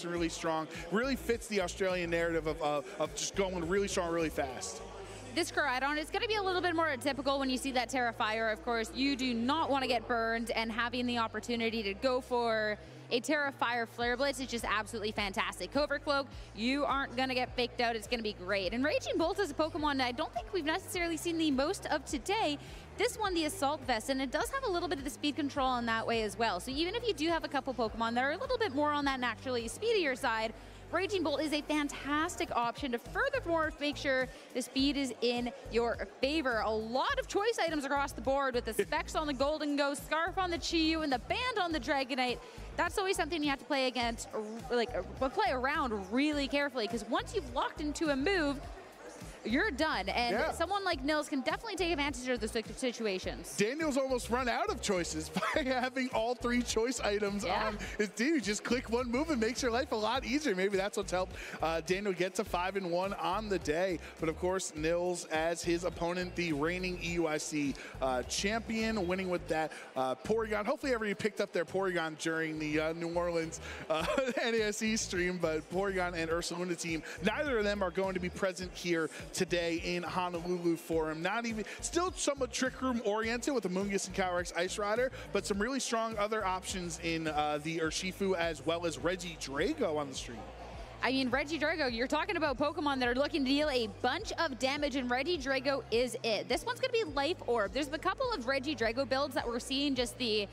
really strong. Really fits the Australian narrative of just going really strong, really fast. This Koraidon is going to be a little bit more atypical when you see that Terrafire. Of course, you do not want to get burned, and having the opportunity to go for a Terrafire Flare Blitz is just absolutely fantastic. Covert Cloak, you aren't going to get faked out. It's going to be great. And Raging Bolt is a Pokemon I don't think we've necessarily seen the most of today. This one, the Assault Vest, and it does have a little bit of the speed control in that way as well. So even if you do have a couple Pokemon that are a little bit more on that naturally speedier side, Raging Bolt is a fantastic option to furthermore make sure the speed is in your favor. A lot of choice items across the board with the specs on the Golden Ghost, Scarf on the Chi-Yu, and the Band on the Dragonite. That's always something you have to play against, play around really carefully, because once you've locked into a move, you're done. And someone like Nils can definitely take advantage of those situations. Daniel's almost run out of choices by having all 3 choice items on his team. You just click one move and makes your life a lot easier. Maybe that's what's helped Daniel get to 5-1 on the day. But of course, Nils as his opponent, the reigning EUIC champion, winning with that Porygon. Hopefully everybody picked up their Porygon during the New Orleans NASE stream, but Porygon and Ursaluna team, neither of them are going to be present here today in Honolulu for him. Not even, still somewhat Trick Room oriented with the Mungus and Calyrex Ice Rider, but some really strong other options in the Urshifu as well as Regidrago on the stream. I mean, Regidrago, you're talking about Pokemon that are looking to deal a bunch of damage, and Regidrago is it. This one's going to be Life Orb. There's a couple of Regidrago builds that we're seeing just the,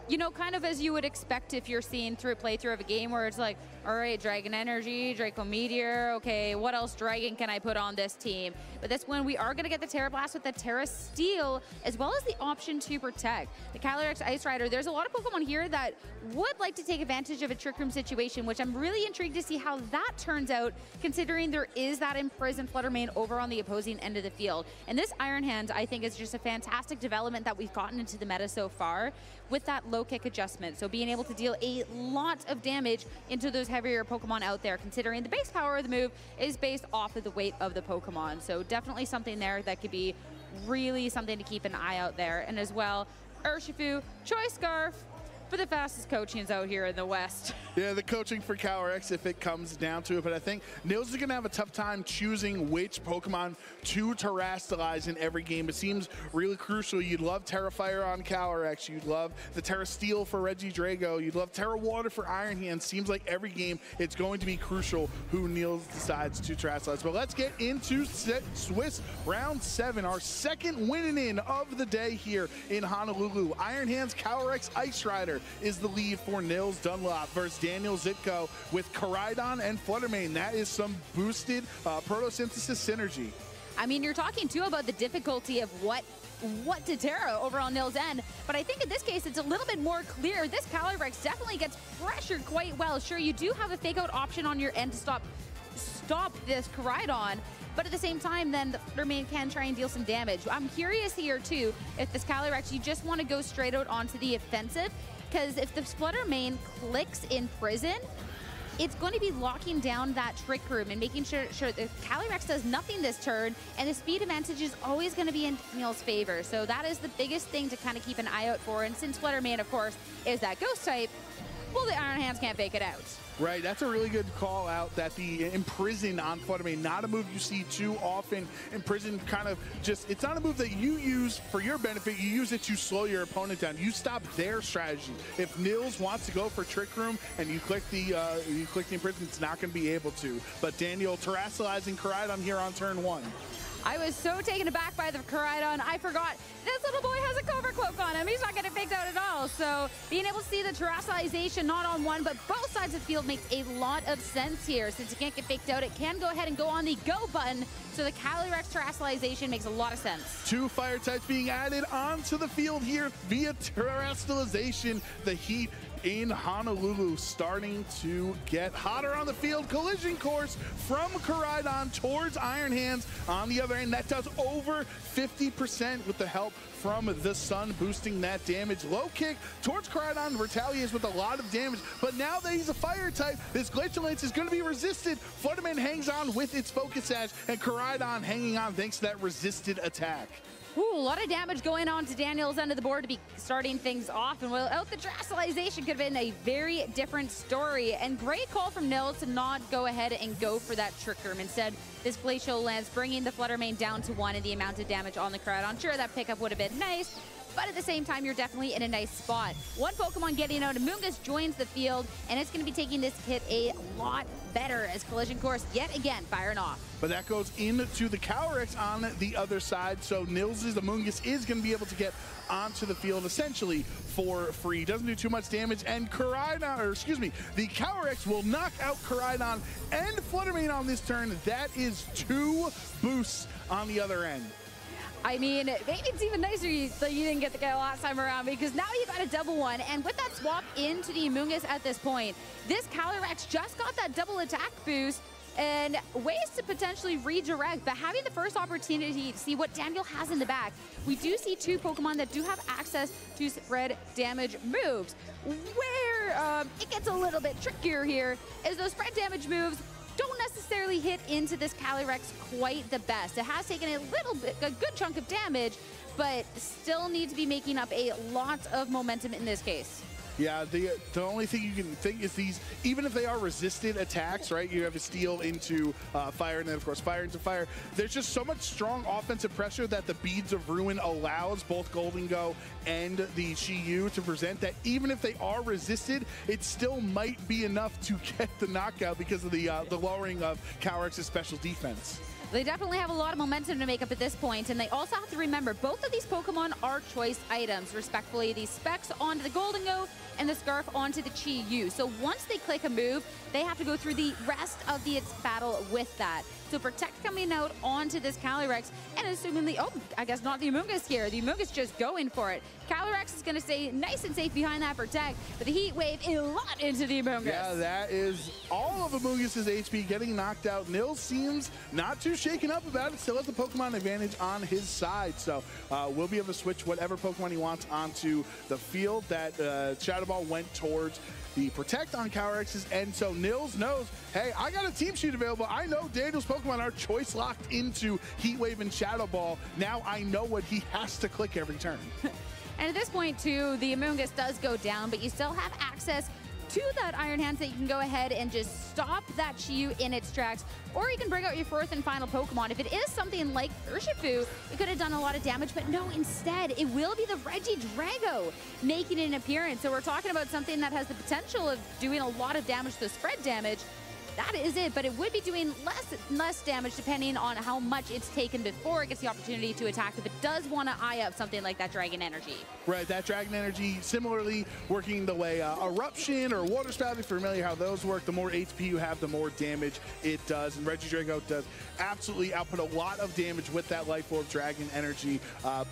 you know, kind of as you would expect if you're seeing through a playthrough of a game where it's like, all right, Dragon Energy, Draco Meteor, okay, what else Dragon can I put on this team? But this one, we are going to get the Terra Blast with the Terra Steel, as well as the option to protect. The Calyrex Ice Rider, there's a lot of Pokemon here that would like to take advantage of a Trick Room situation, which I'm really intrigued to see how that turns out, considering there is that Imprisoned Flutter Mane over on the opposing end of the field. And this Iron Hand, I think, is just a fantastic development that we've gotten into the meta so far with that low kick adjustment. So being able to deal a lot of damage into those heavier Pokemon out there, considering the base power of the move is based off of the weight of the Pokemon. So definitely something there that could be really something to keep an eye out there. And as well, Urshifu, Choice Scarf, for the fastest coachings out here in the West. Yeah, the coaching for Calyrex if it comes down to it, but I think Nils is going to have a tough time choosing which Pokemon to terrestrialize in every game. It seems really crucial. You'd love Terra Fire on Calyrex, you'd love the Terra Steel for Regidrago, you'd love Terra Water for Iron Hand. Seems like every game it's going to be crucial who Nils decides to terrestrialize. But let's get into Swiss Round 7, our second winning in of the day here in Honolulu. Iron Hand's Calyrex Ice Rider is the lead for Nils Dunlop versus Daniel Zitko with Koraidon and Flutter Mane. That is some boosted photosynthesis synergy. I mean, you're talking too about the difficulty of what to Terra over on Nils' end, but I think in this case it's a little bit more clear. This Calyrex definitely gets pressured quite well. Sure, you do have a fake out option on your end to stop this Koraidon, but at the same time, then the Flutter Mane can try and deal some damage. I'm curious here too, if this Calyrex, you just want to go straight out onto the offensive, because if the Flutter Mane clicks in Prison, it's going to be locking down that Trick Room and making sure the Calyrex does nothing this turn, and the speed advantage is always going to be in Nils' favor. So that is the biggest thing to kind of keep an eye out for. And since Flutter Mane, of course, is that Ghost type, well, the Iron Hands can't fake it out. Right, that's a really good call out, that the Imprison on Flutter Mane, not a move you see too often. Imprison kind of just, it's not a move that you use for your benefit, you use it to slow your opponent down. You stop their strategy. If Nils wants to go for Trick Room and you click the Imprison, it's not going to be able to. But Daniel terrestrializing Koraidon here on turn 1. I was so taken aback by the Koraidon, I forgot this little boy has a Covert Cloak on him. He's not getting faked out at all. So being able to see the terrestrialization not on one, but both sides of the field makes a lot of sense here. Since it can't get faked out, it can go ahead and go on the go button. So the Calyrex terrestrialization makes a lot of sense. 2 fire types being added onto the field here via terrestrialization. The heat in Honolulu starting to get hotter on the field. Collision course from Koraidon towards Iron Hands on the other end. That does over 50% with the help from the sun, boosting that damage. Low kick towards Koraidon, retaliates with a lot of damage, but now that he's a fire type, this Glacial Lance is going to be resisted. Flutter Mane hangs on with its Focus Sash, and Koraidon hanging on thanks to that resisted attack. Ooh, a lot of damage going on to Daniel's end of the board to be starting things off. And without the drasticalization, could have been a very different story. And great call from Nils to not go ahead and go for that Trick Room. Instead, this Glacial lands, bringing the Flutter Mane down to 1 and the amount of damage on the crowd. I'm sure that pickup would have been nice, but at the same time, you're definitely in a nice spot. One Pokemon getting out, Amoonguss joins the field, and it's going to be taking this hit a lot better as Collision Course yet again firing off. But that goes into the Calyrex on the other side, so Nils' Amoonguss is going to be able to get onto the field essentially for free. Doesn't do too much damage, and the Calyrex will knock out Koraidon and Flutter Mane on this turn. That is 2 boosts on the other end. I mean, maybe it's even nicer that you didn't get the guy last time around, because now you got a double one. And with that swap into the Amoonguss at this point, this Calyrex just got that double attack boost and ways to potentially redirect. But having the first opportunity to see what Daniel has in the back, we do see 2 Pokemon that do have access to spread damage moves. Where it gets a little bit trickier here is those spread damage moves don't necessarily hit into this Calyrex quite the best. It has taken a good chunk of damage, but still need to be making up a lot of momentum in this case. Yeah, the only thing you can think is these, even if they are resisted attacks, right? You have a Steel into Fire, and then of course Fire into Fire. There's just so much strong offensive pressure that the Beads of Ruin allows both Golden Go and the Chi-Yu to present, that even if they are resisted, it still might be enough to get the knockout because of the lowering of Calyrex's special defense. They definitely have a lot of momentum to make up at this point, and they also have to remember both of these Pokemon are choice items. Respectfully, the Specs onto the Golden Go and the Scarf onto the Chi-Yu. So once they click a move, they have to go through the rest of the battle with that. So Protect coming out onto this Calyrex, and assuming I guess not the Amoonguss here. The Amoonguss just going for it. Calyrex is going to stay nice and safe behind that Protect, but the Heat Wave a lot into the Amoonguss. Yeah, that is all of Amoonguss' HP getting knocked out. Nils seems not too shaken up about it. Still has the Pokemon advantage on his side, so we'll be able to switch whatever Pokemon he wants onto the field. That Shadow Ball went towards the Protect on Calyrex's end, so Nils knows, hey, I got a Team Sheet available. I know Daniel's Pokemon are choice locked into Heat Wave and Shadow Ball. Now I know what he has to click every turn. And at this point, too, the Amoonguss does go down, but you still have access to that Iron Hands that you can go ahead and just stop that Chi-Yu in its tracks, or you can bring out your 4th and final Pokemon. If it is something like Urshifu, it could have done a lot of damage, but no, instead, it will be the Regidrago making an appearance. So we're talking about something that has the potential of doing a lot of damage to spread damage. That is it, but it would be doing less damage depending on how much it's taken before it gets the opportunity to attack if it does want to eye up something like that Dragon Energy. Right, that Dragon Energy similarly working the way Eruption or Water Spout, if you're familiar how those work. The more HP you have, the more damage it does, and Regidrago does absolutely output a lot of damage with that Life Orb Dragon Energy,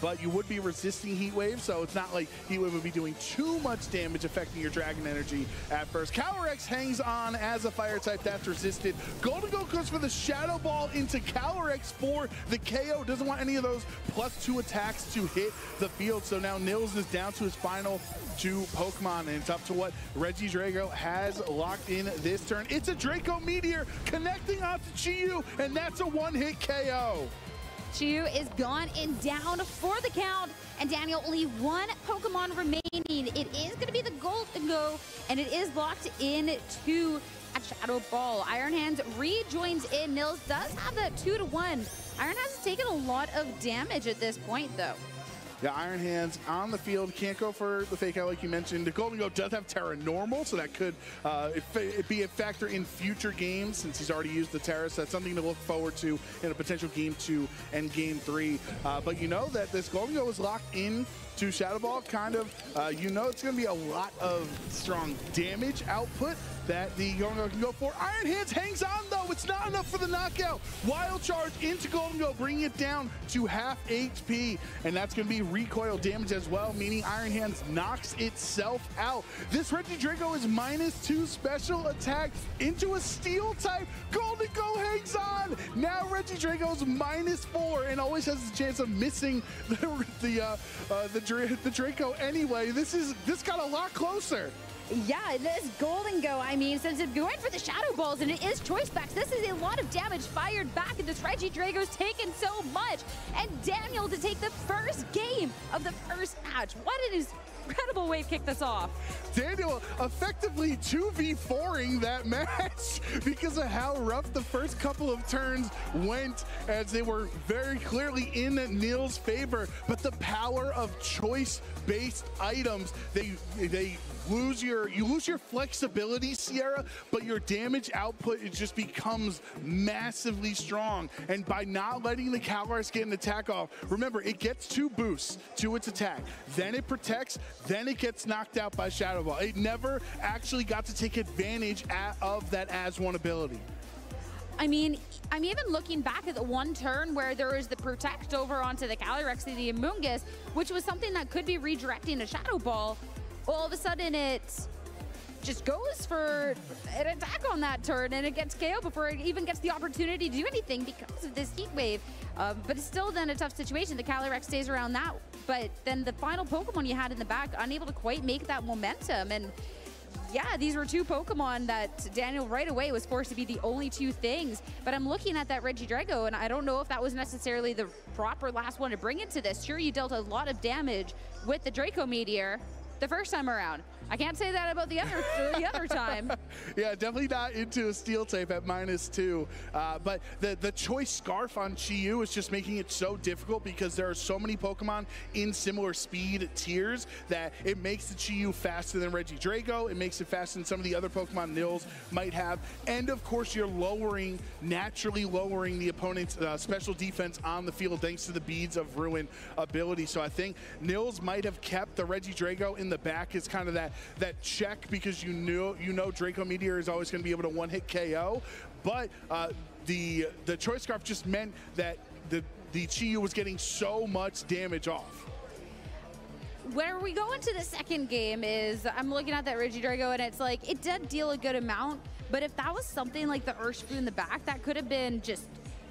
but you would be resisting Heat Wave, so it's not like Heat Wave would be doing too much damage affecting your Dragon Energy at first. Calyrex hangs on as a Fire type. That's resisted. Golden Go goes for the Shadow Ball into Calyrex for the KO. Doesn't want any of those +2 attacks to hit the field. So now Nils is down to his final 2 Pokemon, and it's up to what Regidrago has locked in this turn. It's a Draco Meteor connecting onto Chi-Yu, and that's a 1-hit KO. Chi-Yu is gone and down for the count, and Daniel, only 1 Pokemon remaining. It is going to be the Golden Go, and it is locked into at Shadow Ball. Iron Hands rejoins in. Nils does have that 2-1. Iron Hands has taken a lot of damage at this point, though. Yeah, Iron Hands on the field, can't go for the Fake Out like you mentioned. The Golden Go does have Terra Normal, so that could be a factor in future games since he's already used the Terra, so that's something to look forward to in a potential Game 2 and Game 3. But you know that this Golden Go is locked in to Shadow Ball, kind of, you know it's going to be a lot of strong damage output that the Golden Go can go for. Iron Hands hangs on, though. It's not enough for the knockout. Wild Charge into Golden Go, bringing it down to half HP, and that's going to be recoil damage as well, meaning Iron Hands knocks itself out. This Regidrago is -2 special attack into a Steel type. Golden Go hangs on. Now Regidrago's -4 and always has a chance of missing the Draco anyway. This got a lot closer. Yeah, this Golden Go, I mean, since it's going for the Shadow Balls and it is choice specs, this is a lot of damage fired back, and this Reggie Drago's taken so much. And Daniel to take the first game of the first match. What an incredible way to kick this off. Daniel effectively 2v4ing that match because of how rough the first couple of turns went, as they were very clearly in Neil's favor. But the power of choice-based items, you lose your flexibility, Sierra, but your damage output, it just becomes massively strong. And by not letting the Calyrex get an attack off, remember, it gets 2 boosts to its attack, then it protects, then it gets knocked out by Shadow Ball. It never actually got to take advantage of that as one ability. I mean, I'm even looking back at the one turn where there was the protect over onto the Calyrex and the Amoonguss, which was something that could be redirecting a Shadow Ball. All of a sudden, it just goes for an attack on that turn, and it gets KO before it even gets the opportunity to do anything because of this heat wave. But it's still then a tough situation. The Calyrex stays around that, but then the final Pokemon you had in the back, unable to quite make that momentum. And yeah, these were 2 Pokemon that Daniel right away was forced to be the only 2 things. But I'm looking at that Regidrago, and I don't know if that was necessarily the proper last one to bring into this. Sure, you dealt a lot of damage with the Draco Meteor the first time around. I can't say that about the other time. Yeah, definitely not into a steel type at -2. But the choice scarf on Chi-Yu is just making it so difficult because there are so many Pokemon in similar speed tiers that it makes the Chi-Yu faster than Regidrago. It makes it faster than some of the other Pokemon Nils might have. And of course, you're naturally lowering the opponent's special defense on the field thanks to the Beads of Ruin ability. So I think Nils might have kept the Regidrago in the back as kind of that check, because you know Draco Meteor is always going to be able to one-hit KO, but the choice scarf just meant that the Chi-Yu was getting so much damage off. Where we go into the second game is, I'm looking at that Regidrago, and it's like, it did deal a good amount, but if that was something like the Urshifu in the back, that could have been just,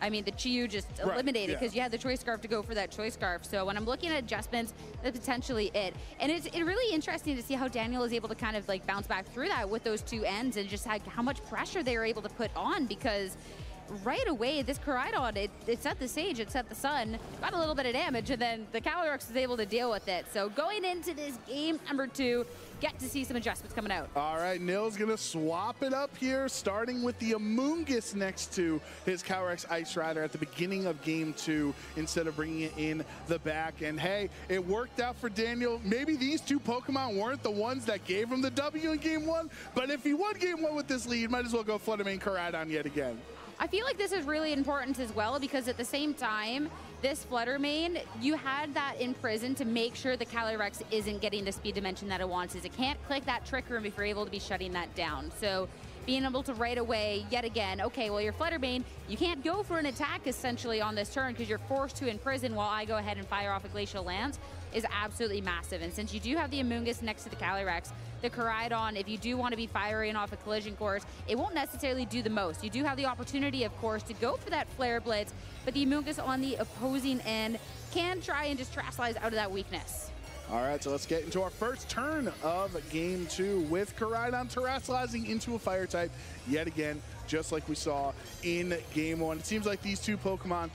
I mean, the Chi-Yu just eliminated because you had the choice scarf to go for that choice scarf. So when I'm looking at adjustments, that's potentially it. And it's really interesting to see how Daniel is able to kind of like bounce back through that with those 2 ends, and just how much pressure they were able to put on, because right away, this Koraidon, it set the stage, it set the sun, got a little bit of damage, and then the Calyrex was able to deal with it. So going into this game number 2, get to see some adjustments coming out. All right, Nil's gonna swap it up here, starting with the Amoonguss next to his Calyrex Ice Rider at the beginning of game 2 instead of bringing it in the back. And hey, it worked out for Daniel. Maybe these 2 Pokemon weren't the ones that gave him the W in game 1, but if he won game 1 with this lead, might as well go Fluttermane Koraidon yet again. I feel like this is really important as well, because at the same time, this Fluttermane, you had that in prison to make sure the Calyrex isn't getting the speed dimension that it wants, is it can't click that Trick Room if you're able to be shutting that down. So being able to right away, yet again, okay, well, your Fluttermane, you can't go for an attack essentially on this turn because you're forced to imprison while I go ahead and fire off a Glacial Lance, is absolutely massive. And since you do have the Amoonguss next to the Calyrex, the Koraidon, if you do want to be firing off a Collision Course, it won't necessarily do the most. You do have the opportunity, of course, to go for that Flare Blitz, but the Amoonguss on the opposing end can try and just Terastallize out of that weakness. All right, so let's get into our first turn of game 2 with Koraidon Terastallizing into a fire type yet again, just like we saw in game 1. It seems like these 2 Pokemon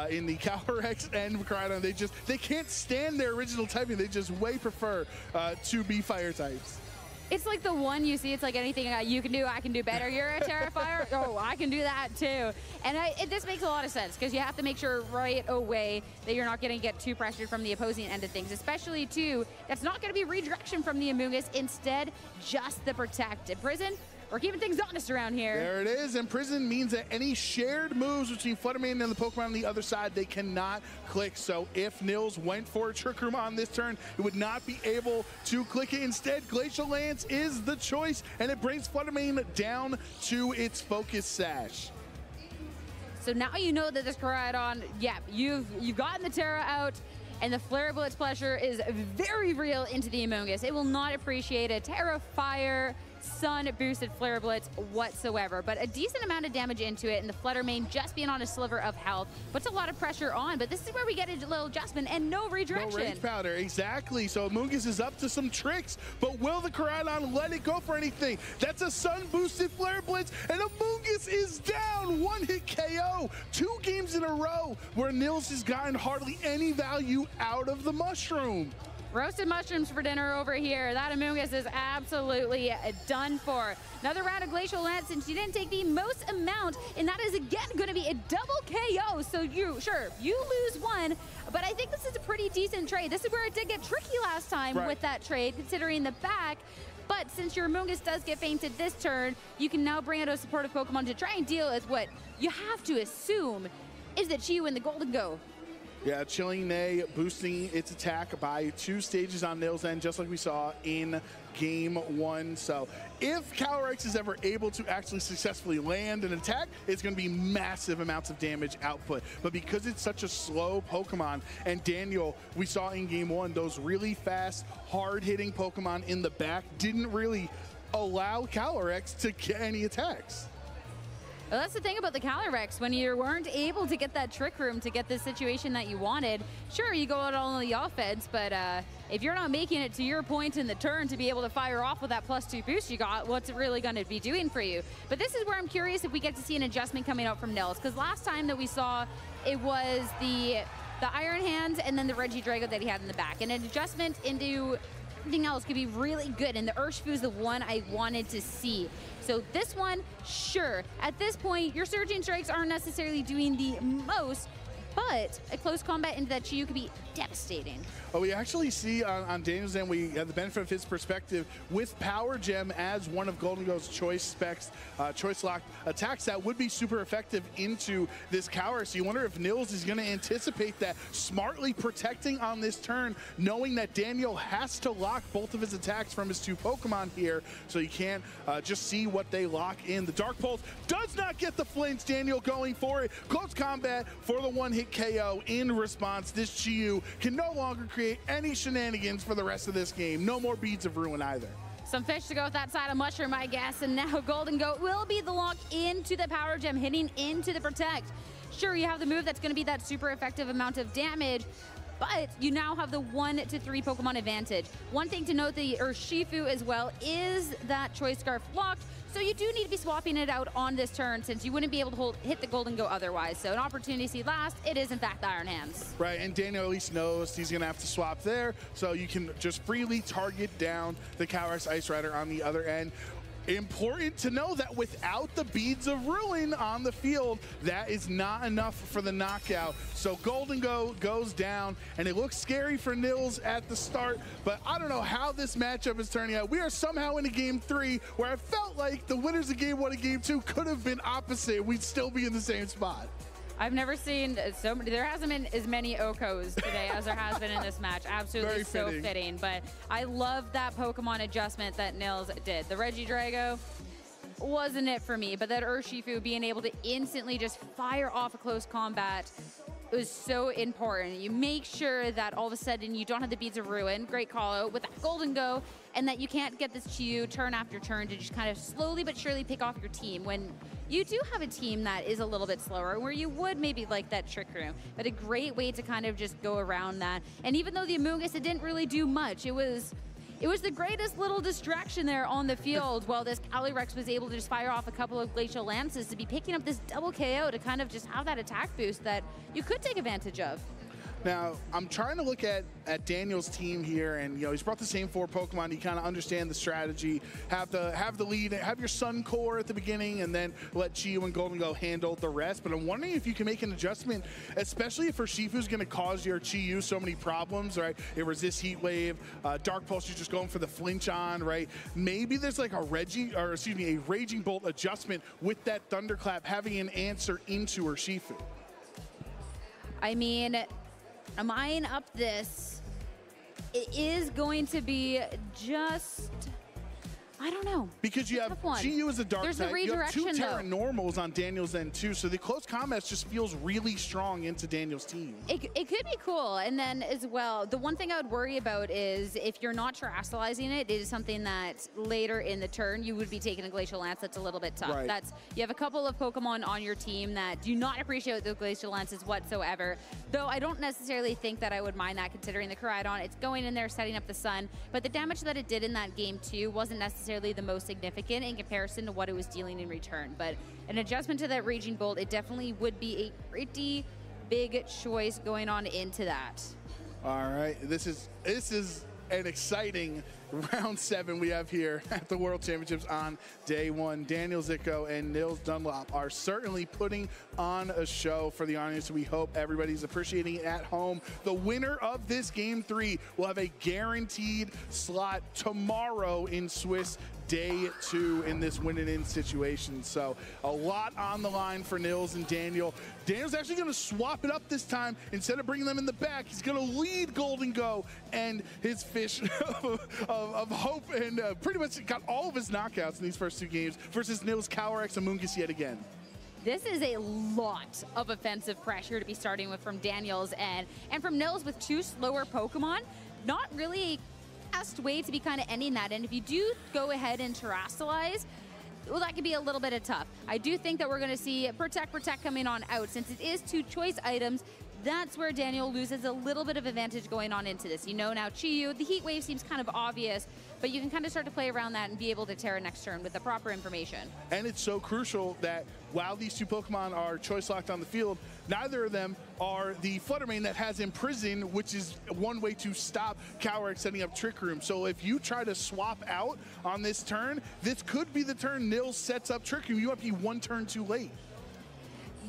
in the Calyrex and Koraidon, they can't stand their original typing. They just way prefer to be fire types. It's like the one you see, it's like anything you can do, I can do better. You're a Terrifier? Oh, I can do that too. And this makes a lot of sense, because you have to make sure right away that you're not going to get too pressured from the opposing end of things, especially too, that's not going to be redirection from the Amoonguss, instead just the Protect. In prison, we're keeping things honest around here. There it is. And prison means that any shared moves between Fluttermane and the Pokemon on the other side, they cannot click. So if Nils went for a Trick Room on this turn, it would not be able to click it. Instead, Glacial Lance is the choice, and it brings Fluttermane down to its Focus Sash. So now you know that this Koraidon, yeah, you've gotten the Terra out, and the Flare Blitz pleasure is very real into the Amoonguss. It will not appreciate a Terra Fire Sun boosted Flare Blitz whatsoever, but a decent amount of damage into it, and the Flutter Mane just being on a sliver of health puts a lot of pressure on, but this is where we get a little adjustment and no redirection. No rage powder, exactly. So Amoonguss is up to some tricks, but will the Koraidon let it go for anything? That's a Sun boosted Flare Blitz, and Amoonguss is down. One hit KO. 2 games in a row where Nils has gotten hardly any value out of the mushroom. Roasted mushrooms for dinner over here. That Amoonguss is absolutely done for. Another round of Glacial Lance, since you didn't take the most amount, and that is again going to be a double KO. So you lose one, but I think this is a pretty decent trade. This is where it did get tricky last time with that trade, considering the back. But since your Amoonguss does get fainted this turn, you can now bring out a supportive Pokemon to try and deal with what you have to assume is that Chi-Yu in the Golden Go. Yeah, Chilling Neigh boosting its attack by 2 stages on Nils' end, just like we saw in Game 1. So if Calyrex is ever able to actually successfully land an attack, it's going to be massive amounts of damage output. But because it's such a slow Pokemon, and Daniel, we saw in Game 1, those really fast, hard-hitting Pokemon in the back didn't really allow Calyrex to get any attacks. Well, that's the thing about the Calyrex. When you weren't able to get that Trick Room to get the situation that you wanted, sure, you go out on the offense, but if you're not making it to your point in the turn to be able to fire off with that +2 boost you got, what's it really going to be doing for you? But this is where I'm curious if we get to see an adjustment coming out from Nils, because last time that we saw, it was the Iron Hands and then the Regidrago that he had in the back. And an adjustment into everything else could be really good, and the Urshifu is the one I wanted to see. So this one, sure, at this point, your Surging Strikes aren't necessarily doing the most, but a close combat into that Chi-Yu could be devastating. Oh, we actually see on Daniel's end, we have the benefit of his perspective with Power Gem as one of Golden Go's choice specs, choice locked attacks that would be super effective into this Calyrex. So you wonder if Nils is going to anticipate that, smartly protecting on this turn, knowing that Daniel has to lock both of his attacks from his 2 Pokemon here, so you can't just see what they lock in. The Dark Pulse does not get the flinch. Daniel going for it. Close combat for the 1-hit KO. In response, this Chi-Yu can no longer create any shenanigans for the rest of this game. No more Beads of Ruin either. Some fish to go with that side of Mushroom, I guess, and now Golden Goat will be the lock into the Power Gem, hitting into the Protect. Sure, you have the move that's going to be that super effective amount of damage, but you now have the 1 to 3 Pokemon advantage. One thing to note, the Urshifu as well is that Choice Scarf locked, so you do need to be swapping it out on this turn, since you wouldn't be able to hit the Golden Go otherwise. So an opportunity to see last, it is in fact the Iron Hands. Right, and Daniel at least knows he's gonna have to swap there, so you can just freely target down the Calyrex Ice Rider on the other end. Important to know that without the Beads of Ruin on the field, that is not enough for the knockout. So Golden Go goes down, and it looks scary for Nils at the start, but I don't know how this matchup is turning out. We are somehow in a Game 3 where I felt like the winners of Game 1 and Game 2 could have been opposite. We'd still be in the same spot. I've never seen so many. There hasn't been as many Okos today as there has been in this match. Absolutely so fitting. But I love that Pokemon adjustment that Nils did. The Regidrago wasn't it for me, but that Urshifu being able to instantly just fire off a close combat was so important. You make sure that all of a sudden you don't have the Beads of Ruin, great call out, with that Golden Go, and that you can't get this Chi-Yu turn after turn to just kind of slowly but surely pick off your team when you do have a team that is a little bit slower, where you would maybe like that Trick Room, but a great way to kind of just go around that. And even though the Amoonguss, it didn't really do much, it was the greatest little distraction there on the field while this Calyrex was able to just fire off a couple of Glacial Lances to be picking up this double KO to kind of just have that attack boost that you could take advantage of. Now, I'm trying to look at Daniel's team here, and he's brought the same 4 Pokemon. You kind of understand the strategy. Have the lead, have your Sun Core at the beginning, and then let Chi-Yu and Golden Go handle the rest. But I'm wondering if you can make an adjustment, especially if Urshifu's going to cause your Chi-Yu so many problems, right? It resists Heat Wave, Dark Pulse, you're just going for the flinch on, right? Maybe there's like a Raging Bolt adjustment with that Thunderclap having an answer into Urshifu. I mean, eyeing up this, it is going to be just, I don't know. Because you have GU as a dark There's type. a You have two redirection, Terra normals on Daniel's end too, so the close combat just feels really strong into Daniel's team. It could be cool, and then as well, the one thing I would worry about is if you're not terrestrializing it, it is something that later in the turn you would be taking a Glacial Lance that's a little bit tough. Right. You have a couple of Pokemon on your team that do not appreciate those Glacial Lances whatsoever, though I don't necessarily think that I would mind that considering the Koraidon, it's going in there setting up the sun, but the damage that it did in that game too wasn't necessarily the most significant in comparison to what it was dealing in return. But an adjustment to that Raging Bolt, it definitely would be a pretty big choice going on into that. All right, this is an exciting round 7 we have here at the World Championships on day 1. Daniel Zicko and Nils Dunlop are certainly putting on a show for the audience. We hope everybody's appreciating it at home. The winner of this game 3 will have a guaranteed slot tomorrow in Swiss day 2 in this win-and-in situation. So a lot on the line for Nils and Daniel. Daniel's actually going to swap it up this time. Instead of bringing them in the back, he's going to lead Golden Go and his fish of hope, and pretty much got all of his knockouts in these first 2 games versus Nils Calyrex Amoonguss yet again. This is a lot of offensive pressure to be starting with from Daniel's end, and from Nils with 2 slower Pokemon. Not really a best way to be kind of ending that. And if you do go ahead and terrestrialize, well, that could be a little bit of tough. I do think that we're going to see Protect coming on out. Since it is 2 choice items, that's where Daniel loses a little bit of advantage going on into this. You know, now Chiyu, the Heat Wave seems kind of obvious, but you can kind of start to play around that and be able to Terra next turn with the proper information. And it's so crucial that while these 2 Pokemon are choice locked on the field, neither of them are the Fluttermane that has Imprison, which is one way to stop Calyrex setting up Trick Room. So if you try to swap out on this turn, this could be the turn Nils sets up Trick Room. You might be 1 turn too late.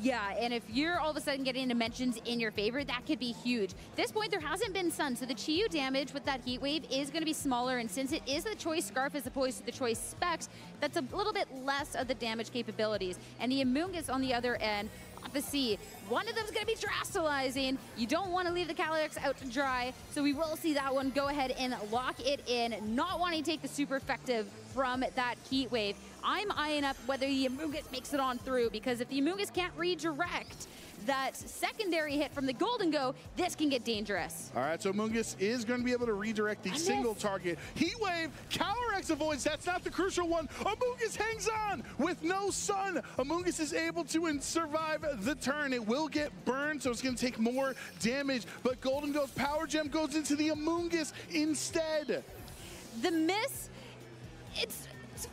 Yeah, and if you're all of a sudden getting dimensions in your favor, that could be huge. At this point, there hasn't been Sun, so the Chiyu damage with that Heat Wave is going to be smaller, and since it is the choice Scarf as opposed to the choice Specs, that's a little bit less of the damage capabilities. And the Amoonguss on the other end, the sea. One of them's going to be terrestrializing. You don't want to leave the Calyrex out to dry, so we will see that one go ahead and lock it in, not wanting to take the super effective from that Heat Wave. I'm eyeing up whether the Amoonguss makes it on through, because if the Amoonguss can't redirect that secondary hit from the Golden Go, this can get dangerous. All right, so Amoonguss is going to be able to redirect the single target. Heat Wave, Calyrex avoids, that's not the crucial one. Amoonguss hangs on with no Sun. Amoonguss is able to survive the turn. It will get burned, so it's going to take more damage, but Golden Go's Power Gem goes into the Amoonguss instead. The miss, it's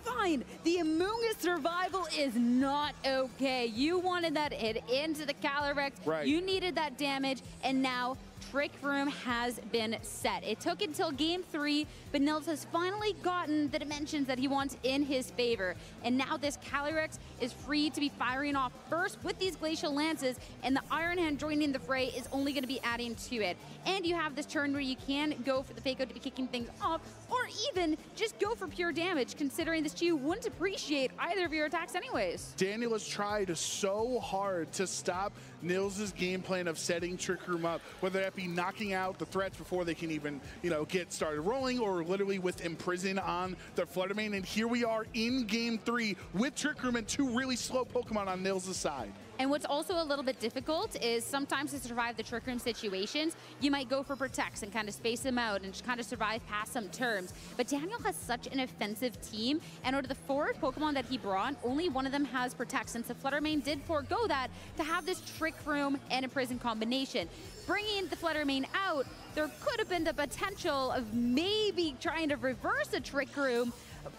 fine. The Amoonguss survival is not okay. You wanted that hit into the Calyrex. Right. You needed that damage, and now Trick Room has been set. It took until game 3, but Nils has finally gotten the dimensions that he wants in his favor. And now this Calyrex is free to be firing off first with these Glacial Lances, and the Iron Hand joining the fray is only going to be adding to it. And you have this turn where you can go for the Fake Out to be kicking things off, or even just go for pure damage, considering this Chiyu wouldn't appreciate either of your attacks anyways. Daniel has tried so hard to stop Nils' game plan of setting Trick Room up, whether that be knocking out the threats before they can even, get started rolling, or literally with Imprison on their Fluttermane. And here we are in game 3 with Trick Room and 2 really slow Pokemon on Nils' side. And what's also a little bit difficult is sometimes to survive the Trick Room situations, you might go for Protects and kind of space them out and just kind of survive past some turns. But Daniel has such an offensive team, and out of the 4 Pokemon that he brought, only one of them has Protect, since the Fluttermane did forego that to have this Trick Room and Imprison combination. Bringing the Fluttermane out, there could have been the potential of maybe trying to reverse a Trick Room,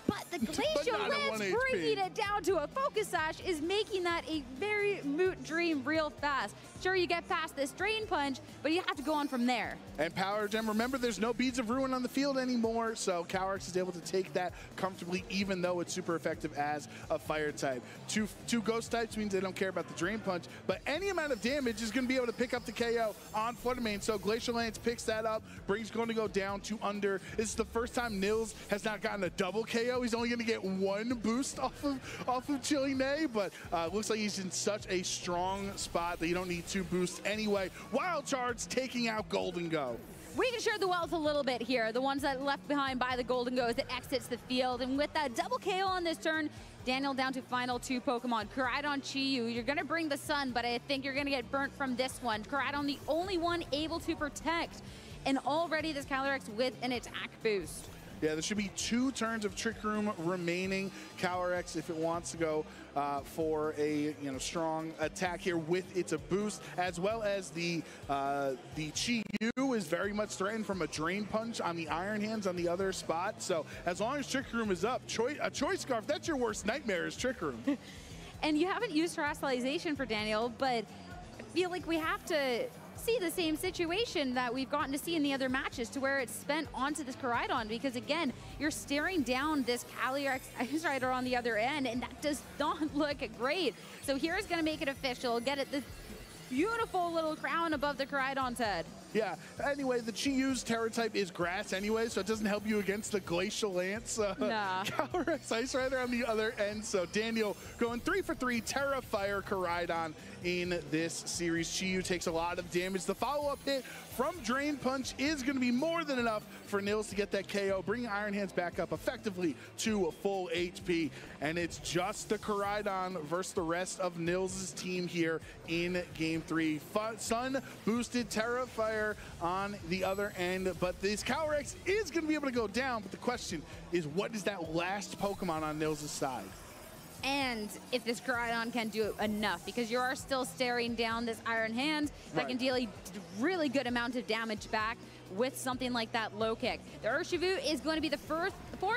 but the Glacial Lance bringing it down to a Focus Sash is making that a very moot dream real fast. Sure, you get past this Drain Punch, but you have to go on from there. And Power Gem, remember, there's no Beads of Ruin on the field anymore, so Calyrex is able to take that comfortably, even though it's super effective as a Fire type. Two Ghost types means they don't care about the Drain Punch, but any amount of damage is going to be able to pick up the KO on Fluttermane, so Glacial Lance picks that up, brings going to go down to under. This is the first time Nils has not gotten a double KO. He's only going to get 1 boost off of Chilling Nay, but looks like he's in such a strong spot that you don't need 2 boosts anyway. Wild Charge taking out Golden Go. We can share the wealth a little bit here. The ones that left behind by the Golden Goes that exits the field. And with that double KO on this turn, Daniel down to final 2 Pokemon. Koraidon, Chi-Yu, you're going to bring the sun, but I think you're going to get burnt from this one. Koraidon, the only one able to protect. And already this Calyrex with an attack boost. Yeah, there should be 2 turns of Trick Room remaining. Calyrex, if it wants to go for a strong attack here with its boost, as well as the Chi-Yu is very much threatened from a Drain Punch on the Iron Hands on the other spot. So as long as Trick Room is up, a Choice Scarf, that's your worst nightmare is Trick Room. And you haven't used Terastallization for Daniel, but I feel like we have to see the same situation that we've gotten to see in the other matches, to where it's spent onto this Koraidon, because again, you're staring down this Calyrex Ice Rider on the other end, and that does not look great. So here's going to make it official, get it this beautiful little crown above the Koraidon's head. Yeah, anyway, the Chi-Yu's Terra type is grass anyway, so it doesn't help you against the Glacial Lance. Nah. Calyrex Ice Rider on the other end, so Daniel going 3 for 3, Terra Fire Koraidon in this series. Chi-Yu takes a lot of damage. The follow-up hit from Drain Punch is going to be more than enough for Nils to get that KO, bringing Iron Hands back up effectively to a full HP. And it's just the Koraidon versus the rest of Nils' team here in Game 3. Sun boosted Terra Fire on the other end, but this Calyrex is going to be able to go down, but the question is, what is that last Pokemon on Nils' side? And if this Koraidon can do enough, because you are still staring down this Iron Hand that can deal a really good amount of damage back with something like that low kick. The Urshifu is going to be the fourth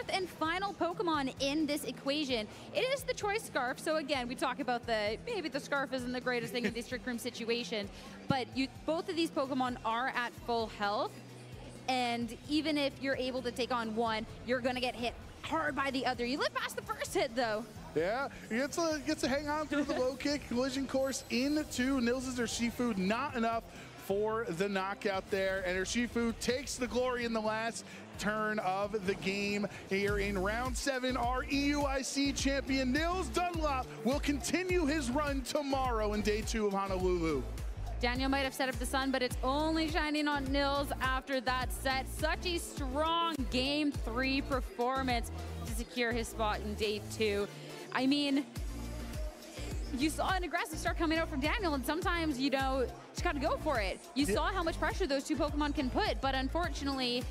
and final Pokemon in this equation. It is the Choice Scarf, so again, we talk about maybe the Scarf isn't the greatest thing in these Trick Room situations, but both of these Pokemon are at full health, and even if you're able to take on one, you're going to get hit hard by the other. You live past the first hit, though. Yeah, he gets to hang on through the low kick, collision course into Nils' Urshifu. Not enough for the knockout there, and Urshifu takes the glory in the last turn of the game. Here in round 7, our EUIC champion Nils Dunlop will continue his run tomorrow in day 2 of Honolulu. Daniel might have set up the sun, but it's only shining on Nils after that set. Such a strong Game 3 performance to secure his spot in day 2. I mean, you saw an aggressive start coming out from Daniel, and sometimes, you just gotta go for it. You saw how much pressure those 2 Pokemon can put, but unfortunately,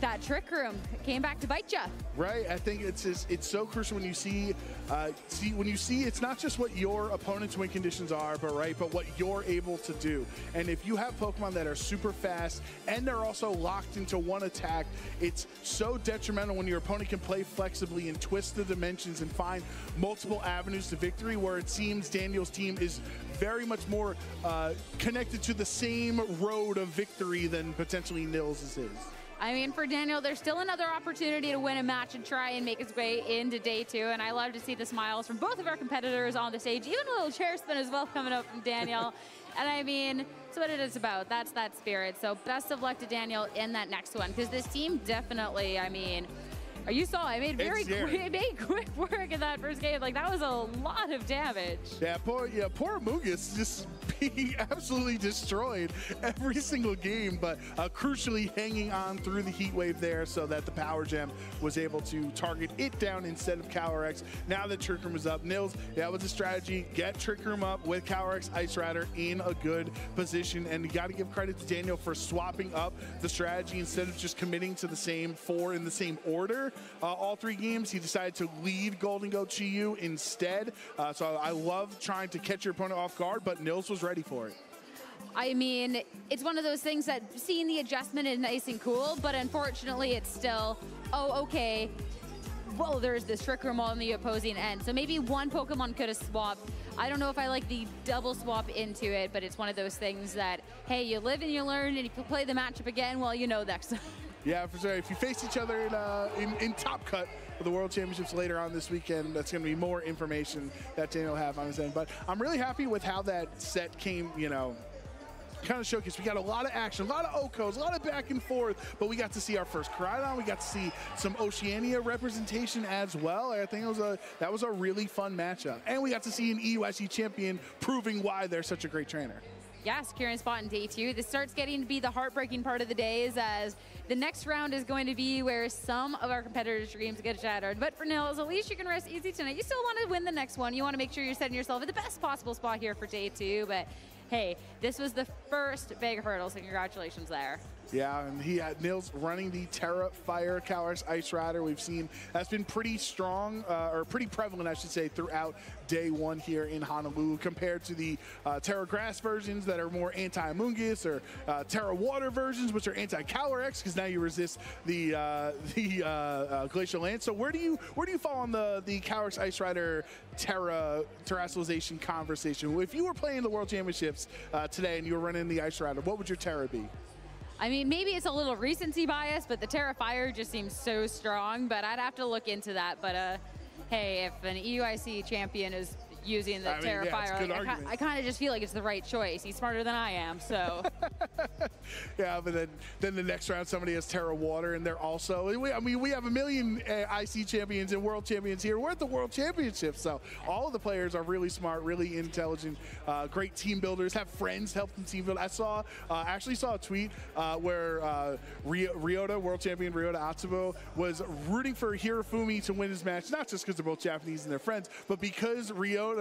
that Trick Room came back to bite you. Right, I think it's so crucial when you see it's not just what your opponent's win conditions are, but what you're able to do. And if you have Pokemon that are super fast and they're also locked into one attack, it's so detrimental when your opponent can play flexibly and twist the dimensions and find multiple avenues to victory, where it seems Daniel's team is very much more connected to the same road of victory than potentially Nils' is. I mean, for Daniel, there's still another opportunity to win a match and try and make his way into day 2. And I love to see the smiles from both of our competitors on the stage, even a little chair spin as well coming up from Daniel. And I mean, that's what it is about. That's that spirit. So best of luck to Daniel in that next one, because this team definitely, I mean, you saw I made quick work in that first game. Like, that was a lot of damage. Yeah, poor Amogus just being absolutely destroyed every single game, but crucially hanging on through the heat wave there so that the Power Gem was able to target it down instead of Calyrex. Now that Trick Room is up, Nils, that was a strategy. Get Trick Room up with Calyrex Ice Rider in a good position, and you got to give credit to Daniel for swapping up the strategy instead of just committing to the same 4 in the same order. All 3 games, he decided to lead Golden Go Chi-Yu instead. So I love trying to catch your opponent off guard, but Nils was ready for it. I mean, it's one of those things that seeing the adjustment is nice and cool, but unfortunately it's still, oh, okay, well, there's this Trick Room on the opposing end. So maybe one Pokemon could have swapped. I don't know if I like the double swap into it, but it's one of those things that, hey, you live and you learn, and if you play the matchup again, well, you know next time. Yeah, for sure. If you face each other in Top Cut for the World Championships later on this weekend, that's going to be more information that Daniel will have on his end. But I'm really happy with how that set came, kind of showcased. We got a lot of action, a lot of Okos, a lot of back and forth, but we got to see our first Koraidon. We got to see some Oceania representation as well. I think that was a really fun matchup. And we got to see an EUIC champion proving why they're such a great trainer. yeah, securing a spot in day 2. This starts getting to be the heartbreaking part of the days, as the next round is going to be where some of our competitors' dreams get shattered. But for Nils, at least you can rest easy tonight. You still want to win the next one. You want to make sure you're setting yourself in the best possible spot here for day 2. But hey, this was the first big hurdle, so congratulations there. Yeah, and he had Nils running the Terra Fire Calyrex Ice Rider. We've seen that's been pretty strong, or pretty prevalent, I should say, throughout day 1 here in Honolulu, compared to the Terra Grass versions that are more anti-Amoonguss, or Terra Water versions, which are anti-Calyrex, because now you resist the Glacial Lance. So where do you fall on the Calyrex Ice Rider terrestrialization conversation? If you were playing the World Championships today and you were running the Ice Rider, what would your Terra be? I mean, maybe it's a little recency bias, but the Terra Fire just seems so strong, but I'd have to look into that. But hey, if an EUIC champion is using the Terra Fire, like, I kind of just feel like it's the right choice. He's smarter than I am, so. Yeah, but then the next round somebody has Terra Water, and they're also, I mean, we have a million IC champions and world champions here. We're at the World Championship, so all of the players are really smart, really intelligent, great team builders, have friends help them team build. I actually saw a tweet where Ryota, world champion Ryota Atsubo, was rooting for Hirofumi to win his match, not just because they're both Japanese and they're friends, but because Ryota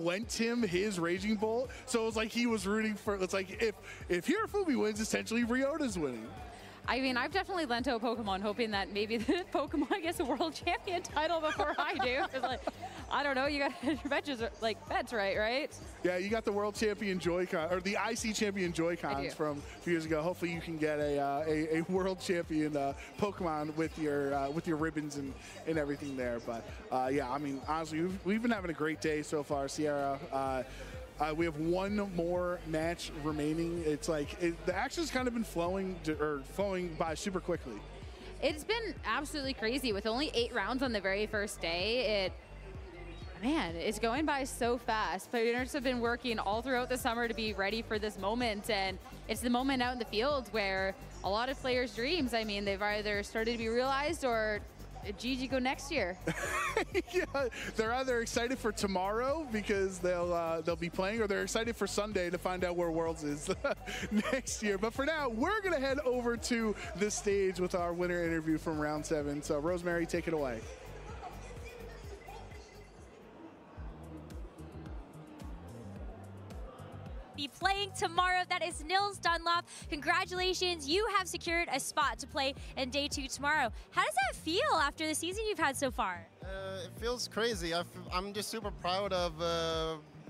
lent him his Raging Bolt, so it was like he was rooting for, it's like if Hirofumi wins, essentially Ryota's winning. I mean, I've definitely lent to a Pokemon hoping that maybe the Pokemon gets a world champion title before I do. Because, like, I don't know, you got your bets right? Yeah, you got the world champion Joy-Con, or the IC champion Joy-Cons from a few years ago. Hopefully you can get a world champion Pokemon with your ribbons and everything there. But yeah, I mean, honestly, we've been having a great day so far, Sierra. We have one more match remaining. It's like the action's kind of been flowing by super quickly. It's been absolutely crazy with only 8 rounds on the very first day. Man, it's going by so fast. Players have been working all throughout the summer to be ready for this moment, and it's the moment out in the field where a lot of players' dreams, I mean, they've either started to be realized or GG go next year. Yeah, they're either excited for tomorrow because they'll be playing, or they're excited for Sunday to find out where Worlds is next year. But for now, we're gonna head over to the stage with our winner interview from round 7. So Rosemary, take it away. Be playing tomorrow. That is Nils Dunlop. Congratulations, you have secured a spot to play in day 2 tomorrow. How does that feel after the season you've had so far? It feels crazy. I'm just super proud of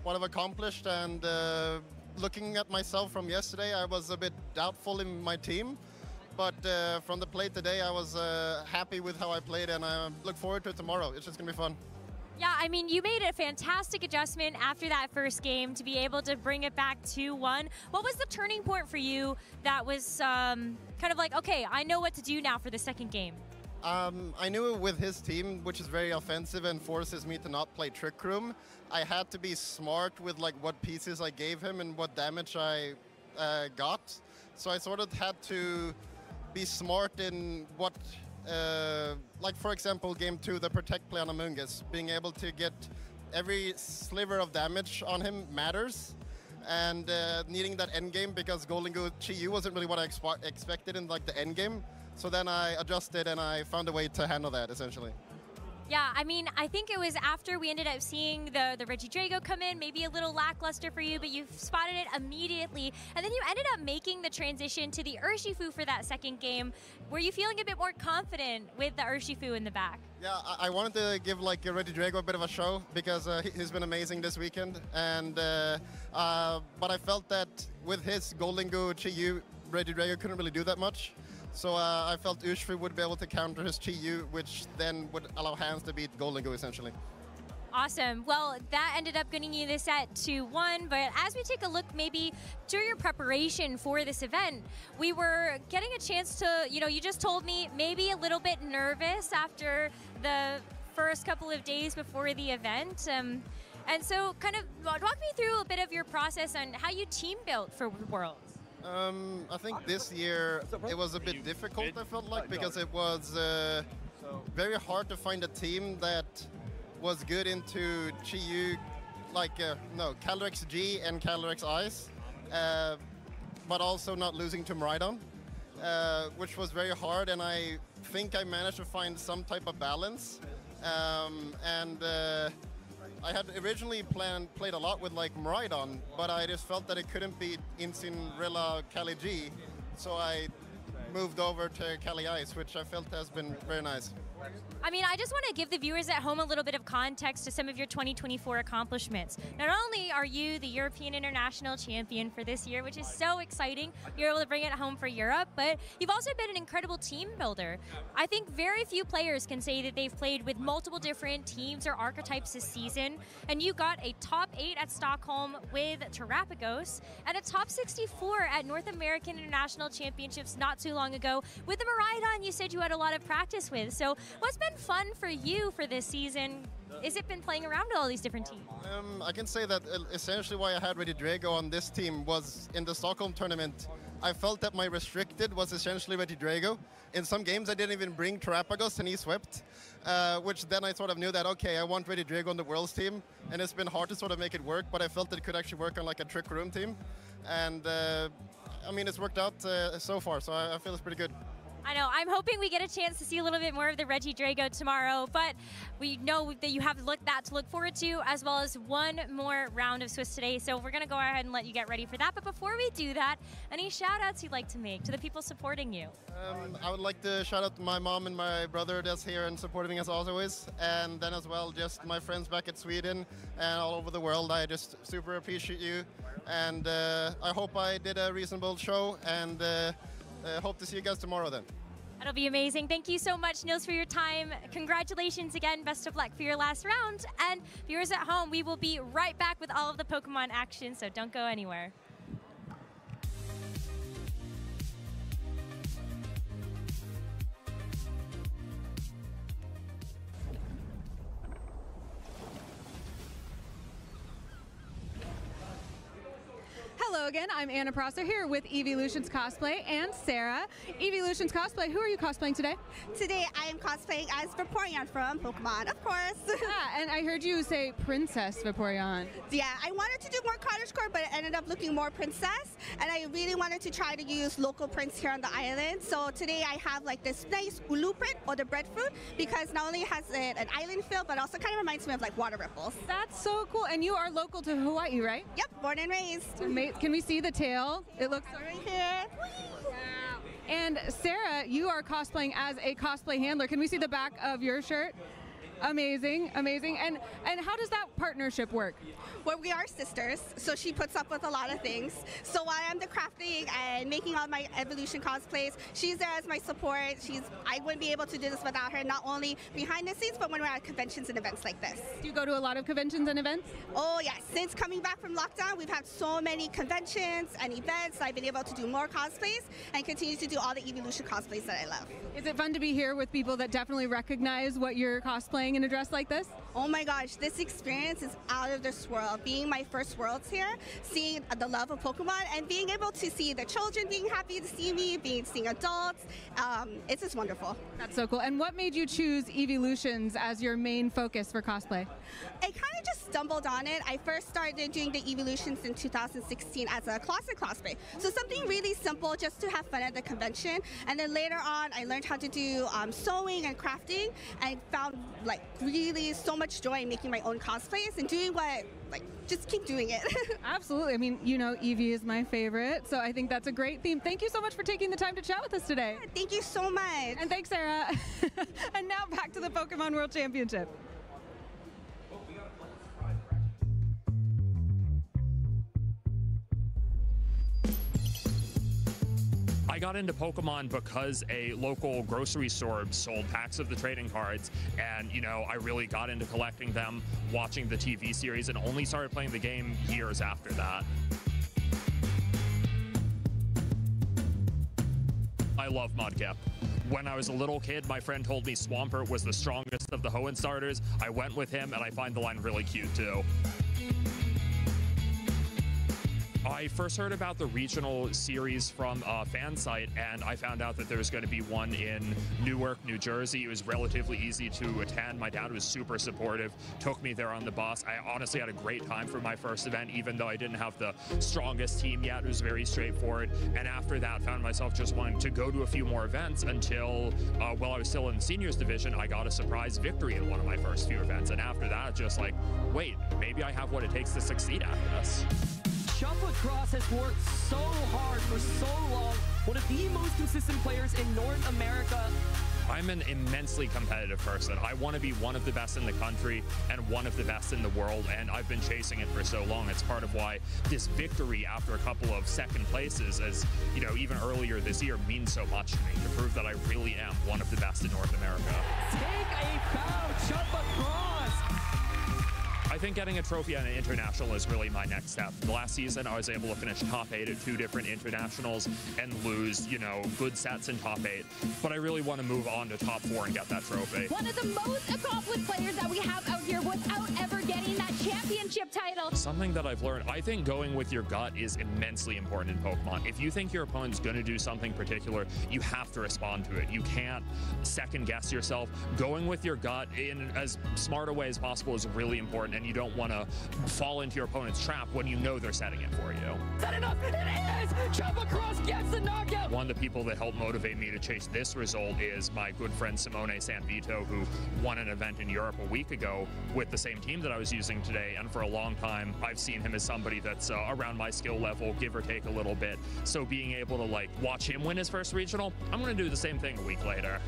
what I've accomplished, and looking at myself from yesterday, I was a bit doubtful in my team, but from the play today, I was happy with how I played, and I look forward to it tomorrow. It's just gonna be fun. Yeah, I mean, you made a fantastic adjustment after that first game to be able to bring it back 2-1. What was the turning point for you that was kind of like, okay, I know what to do now for the second game? I knew with his team, which is very offensive and forces me to not play Trick Room, I had to be smart with like what pieces I gave him and what damage I got. So I sort of had to be smart in what like for example, game 2, the protect play on Amoonguss, being able to get every sliver of damage on him matters, and needing that end game because Golden Goo Chi-Yu wasn't really what I expected in like the end game. So then I adjusted and I found a way to handle that essentially. Yeah, I mean, I think it was after we ended up seeing the Regidrago come in, maybe a little lackluster for you, but you spotted it immediately. And then you ended up making the transition to the Urshifu for that second game. Were you feeling a bit more confident with the Urshifu in the back? Yeah, I wanted to give like Regidrago a bit of a show because he's been amazing this weekend. And but I felt that with his Golden Goo Chi-Yu, Regidrago couldn't really do that much. So I felt Urshifu would be able to counter his Chi-Yu, which then would allow Hans to beat Golden Goo, essentially. Awesome. Well, that ended up getting you the set 2-1, but as we take a look maybe to your preparation for this event, we were getting a chance to, you just told me maybe a little bit nervous after the first couple of days before the event. And so kind of walk me through a bit of your process on how you team built for Worlds. I think this year it was a bit difficult, I felt like, because it was very hard to find a team that was good into Chi-Yu, like, Calyrex G and Calyrex Ice. but also not losing to Maridon, which was very hard, and I think I managed to find some type of balance. I had originally played a lot with like Maridon, but I just felt that it couldn't beat Incinrilla Cali G, so I moved over to Cali Ice, which I felt has been very nice. I mean, I just want to give the viewers at home a little bit of context to some of your 2024 accomplishments. Not only are you the European International Champion for this year, which is so exciting, you're able to bring it home for Europe, but you've also been an incredible team builder. I think very few players can say that they've played with multiple different teams or archetypes this season, and you got a top 8 at Stockholm with Terrapagos and a top 64 at North American International Championships not too long ago with the Maridon you said you had a lot of practice with. So what's been fun for you for this season? Is it been playing around with all these different teams? I can say that essentially why I had Reddy Drago on this team was in the Stockholm tournament. I felt that my restricted was essentially Reddy Drago. In some games I didn't even bring Terrapagos and he swept, which then I sort of knew that, okay, I want Reddy Drago on the Worlds team, and it's been hard to sort of make it work, but I felt it could actually work on like a Trick Room team. And I mean, it's worked out so far, so I feel it's pretty good. I know. I'm hoping we get a chance to see a little bit more of the Reggie Drago tomorrow, but we know that you have that to look forward to, as well as one more round of Swiss today. So we're going to go ahead and let you get ready for that. But before we do that, any shout-outs you'd like to make to the people supporting you? I would like to shout out to my mom and my brother that's here and supporting me as always. And then as well, just my friends back at Sweden and all over the world. I just super appreciate you. And I hope I did a reasonable show, and hope to see you guys tomorrow then. That'll be amazing. Thank you so much, Nils, for your time. Congratulations again. Best of luck for your last round. And viewers at home, we will be right back with all of the Pokemon action, so don't go anywhere. Hello again, I'm Anna Prosser here with Evolutions Cosplay and Sarah. Evolutions Cosplay, who are you cosplaying today? Today I am cosplaying as Vaporeon from Pokemon, of course. Yeah, and I heard you say Princess Vaporeon. Yeah, I wanted to do more cottagecore, but it ended up looking more princess, and I really wanted to try to use local prints here on the island. So today I have like this nice ulu print, or the breadfruit, because not only has it an island feel, but also kind of reminds me of like water ripples. That's so cool, and you are local to Hawaii, right? Yep, born and raised. Can we see the tail? It looks right here. Wow. And Sarah, you are cosplaying as a cosplay handler. Can we see the back of your shirt? Amazing, amazing. And how does that partnership work? Well, we are sisters, so she puts up with a lot of things. So while I'm the crafting and making all my Evolution cosplays, she's there as my support. I wouldn't be able to do this without her, not only behind the scenes, but when we're at conventions and events like this. Do you go to a lot of conventions and events? Oh yes, since coming back from lockdown, we've had so many conventions and events. I've been able to do more cosplays and continue to do all the Evolution cosplays that I love. Is it fun to be here with people that definitely recognize what you're cosplaying in a dress like this? Oh my gosh, this experience is out of this world. Being my first Worlds here, seeing the love of Pokemon, and being able to see the children being happy to see me, seeing adults, it's just wonderful. That's so cool. And what made you choose Evolutions as your main focus for cosplay? I kind of just stumbled on it. I first started doing the Evolutions in 2016 as a closet cosplay. So something really simple just to have fun at the convention. And then later on, I learned how to do sewing and crafting, and found like really so much joy in making my own cosplays and doing what, like, just keep doing it. Absolutely. I mean, you know, Eevee is my favorite, so I think that's a great theme. Thank you so much for taking the time to chat with us today. Yeah, thank you so much. And thanks, Sarah. And now back to the Pokemon World Championship. I got into Pokemon because a local grocery store sold packs of the trading cards, and you know, I really got into collecting them, watching the TV series, and only started playing the game years after that. I love Mudkip. When I was a little kid, my friend told me Swampert was the strongest of the Hoenn starters. I went with him, and I find the line really cute too. I first heard about the regional series from a fan site, and I found out that there was going to be one in Newark, New Jersey. It was relatively easy to attend. My dad was super supportive, took me there on the bus. I honestly had a great time for my first event, even though I didn't have the strongest team yet. It was very straightforward. And after that, found myself just wanting to go to a few more events until, while I was still in the seniors division, I got a surprise victory in one of my first few events. And after that, just like, wait, maybe I have what it takes to succeed after this. Shuffle Cross has worked so hard for so long. One of the most consistent players in North America. I'm an immensely competitive person. I want to be one of the best in the country and one of the best in the world, and I've been chasing it for so long. It's part of why this victory after a couple of second places, as you know, even earlier this year, means so much to me, to prove that I really am one of the best in North America. Take a bow, Shuffle Cross! I think getting a trophy at an international is really my next step. Last season, I was able to finish top 8 at 2 different internationals and lose, you know, good sets in top 8. But I really want to move on to top 4 and get that trophy. One of the most accomplished players that we have out here without ever getting that championship title. Something that I've learned, I think going with your gut is immensely important in Pokemon. If you think your opponent's going to do something particular, you have to respond to it. You can't second guess yourself. Going with your gut in as smart a way as possible is really important, and you don't want to fall into your opponent's trap when you know they're setting it for you. Is that enough? It is! Jump Across gets the knockout! One of the people that helped motivate me to chase this result is my good friend Simone Sanvito, who won an event in Europe a week ago with the same team that I was using today, and for a long time I've seen him as somebody that's around my skill level, give or take a little bit. So being able to like watch him win his first regional, I'm going to do the same thing a week later.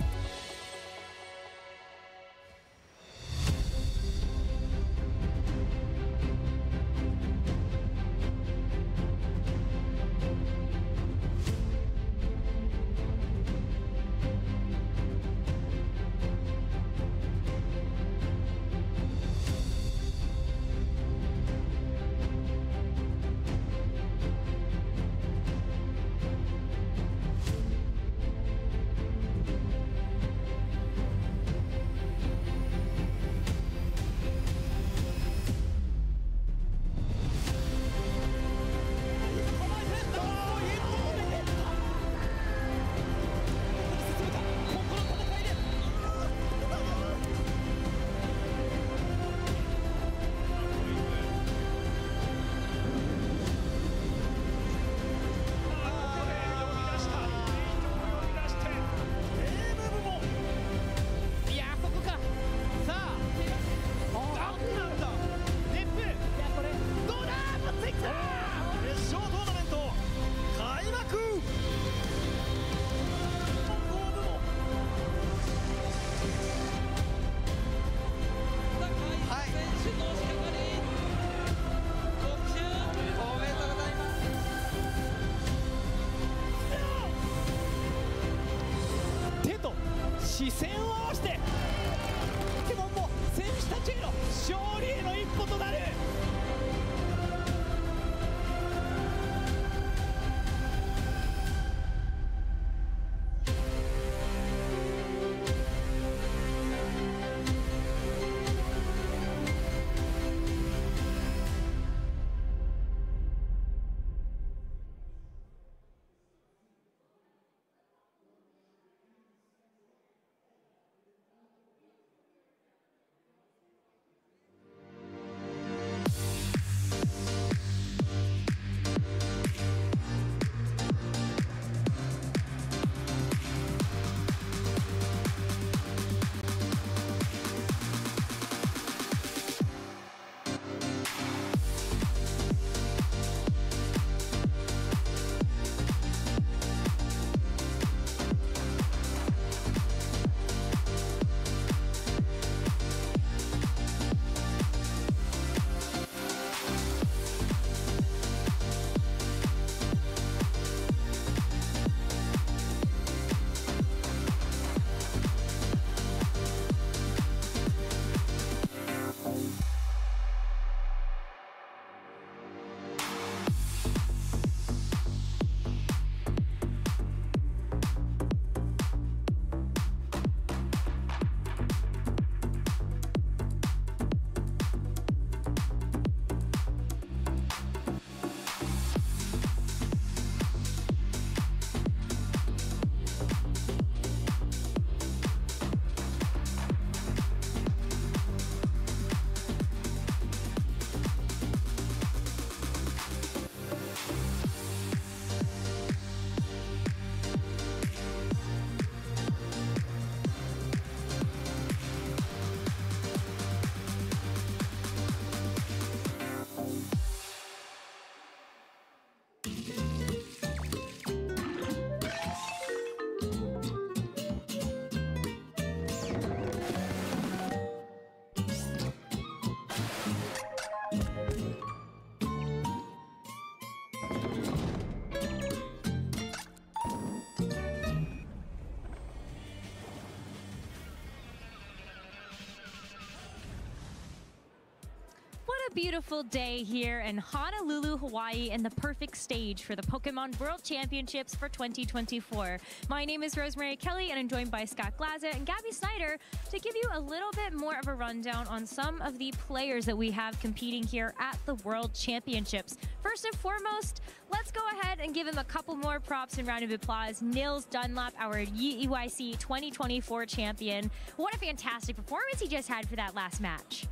beautiful day here in Honolulu, Hawaii, and the perfect stage for the Pokemon World Championships for 2024. My name is Rosemary Kelly, and I'm joined by Scott Glaza and Gabby Snyder to give you a little bit more of a rundown on some of the players that we have competing here at the World Championships. First and foremost, let's go ahead and give him a couple more props and round of applause. Nils Dunlap, our EYC 2024 champion. What a fantastic performance he just had for that last match.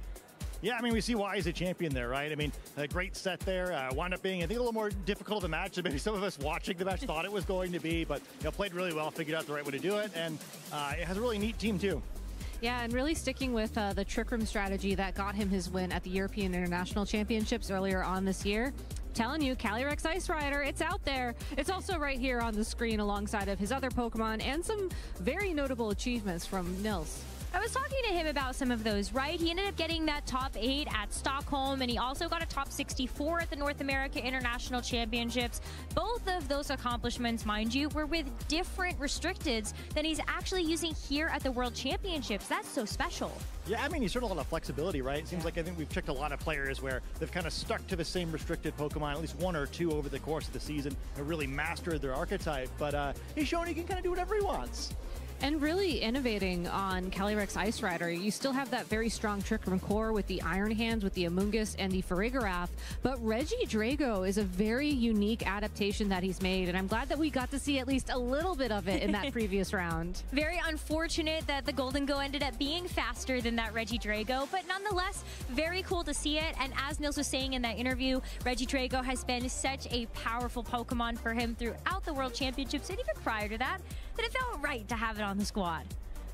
Yeah, I mean, we see why he's a champion there, right? I mean, a great set there. Wound up being, I think, a little more difficult of a match than maybe some of us watching the match thought it was going to be, but played really well, figured out the right way to do it, and it has a really neat team, too. Yeah, and really sticking with the trick room strategy that got him his win at the European International Championships earlier on this year. Telling you, Calyrex Ice Rider, it's out there. It's also right here on the screen alongside of his other Pokemon and some very notable achievements from Nils. I was talking to him about some of those, right? He ended up getting that top 8 at Stockholm, and he also got a top 64 at the North America International Championships. Both of those accomplishments, mind you, were with different restricteds than he's actually using here at the World Championships. That's so special. Yeah, I mean, he's sort of a lot of flexibility, right? It seems like I think we've checked a lot of players where they've kind of stuck to the same restricted Pokemon, at least one or two over the course of the season, and really mastered their archetype. But he's shown he can kind of do whatever he wants. And really innovating on Calyrex Ice Rider. You still have that very strong Trick Room core with the Iron Hands, with the Amoonguss, and the Farigiraf. But Regidrago is a very unique adaptation that he's made, and I'm glad that we got to see at least a little bit of it in that previous round. Very unfortunate that the Golden Go ended up being faster than that Regidrago, but nonetheless, very cool to see it. And as Nils was saying in that interview, Regidrago has been such a powerful Pokemon for him throughout the World Championships, and even prior to that it felt right to have it on the squad.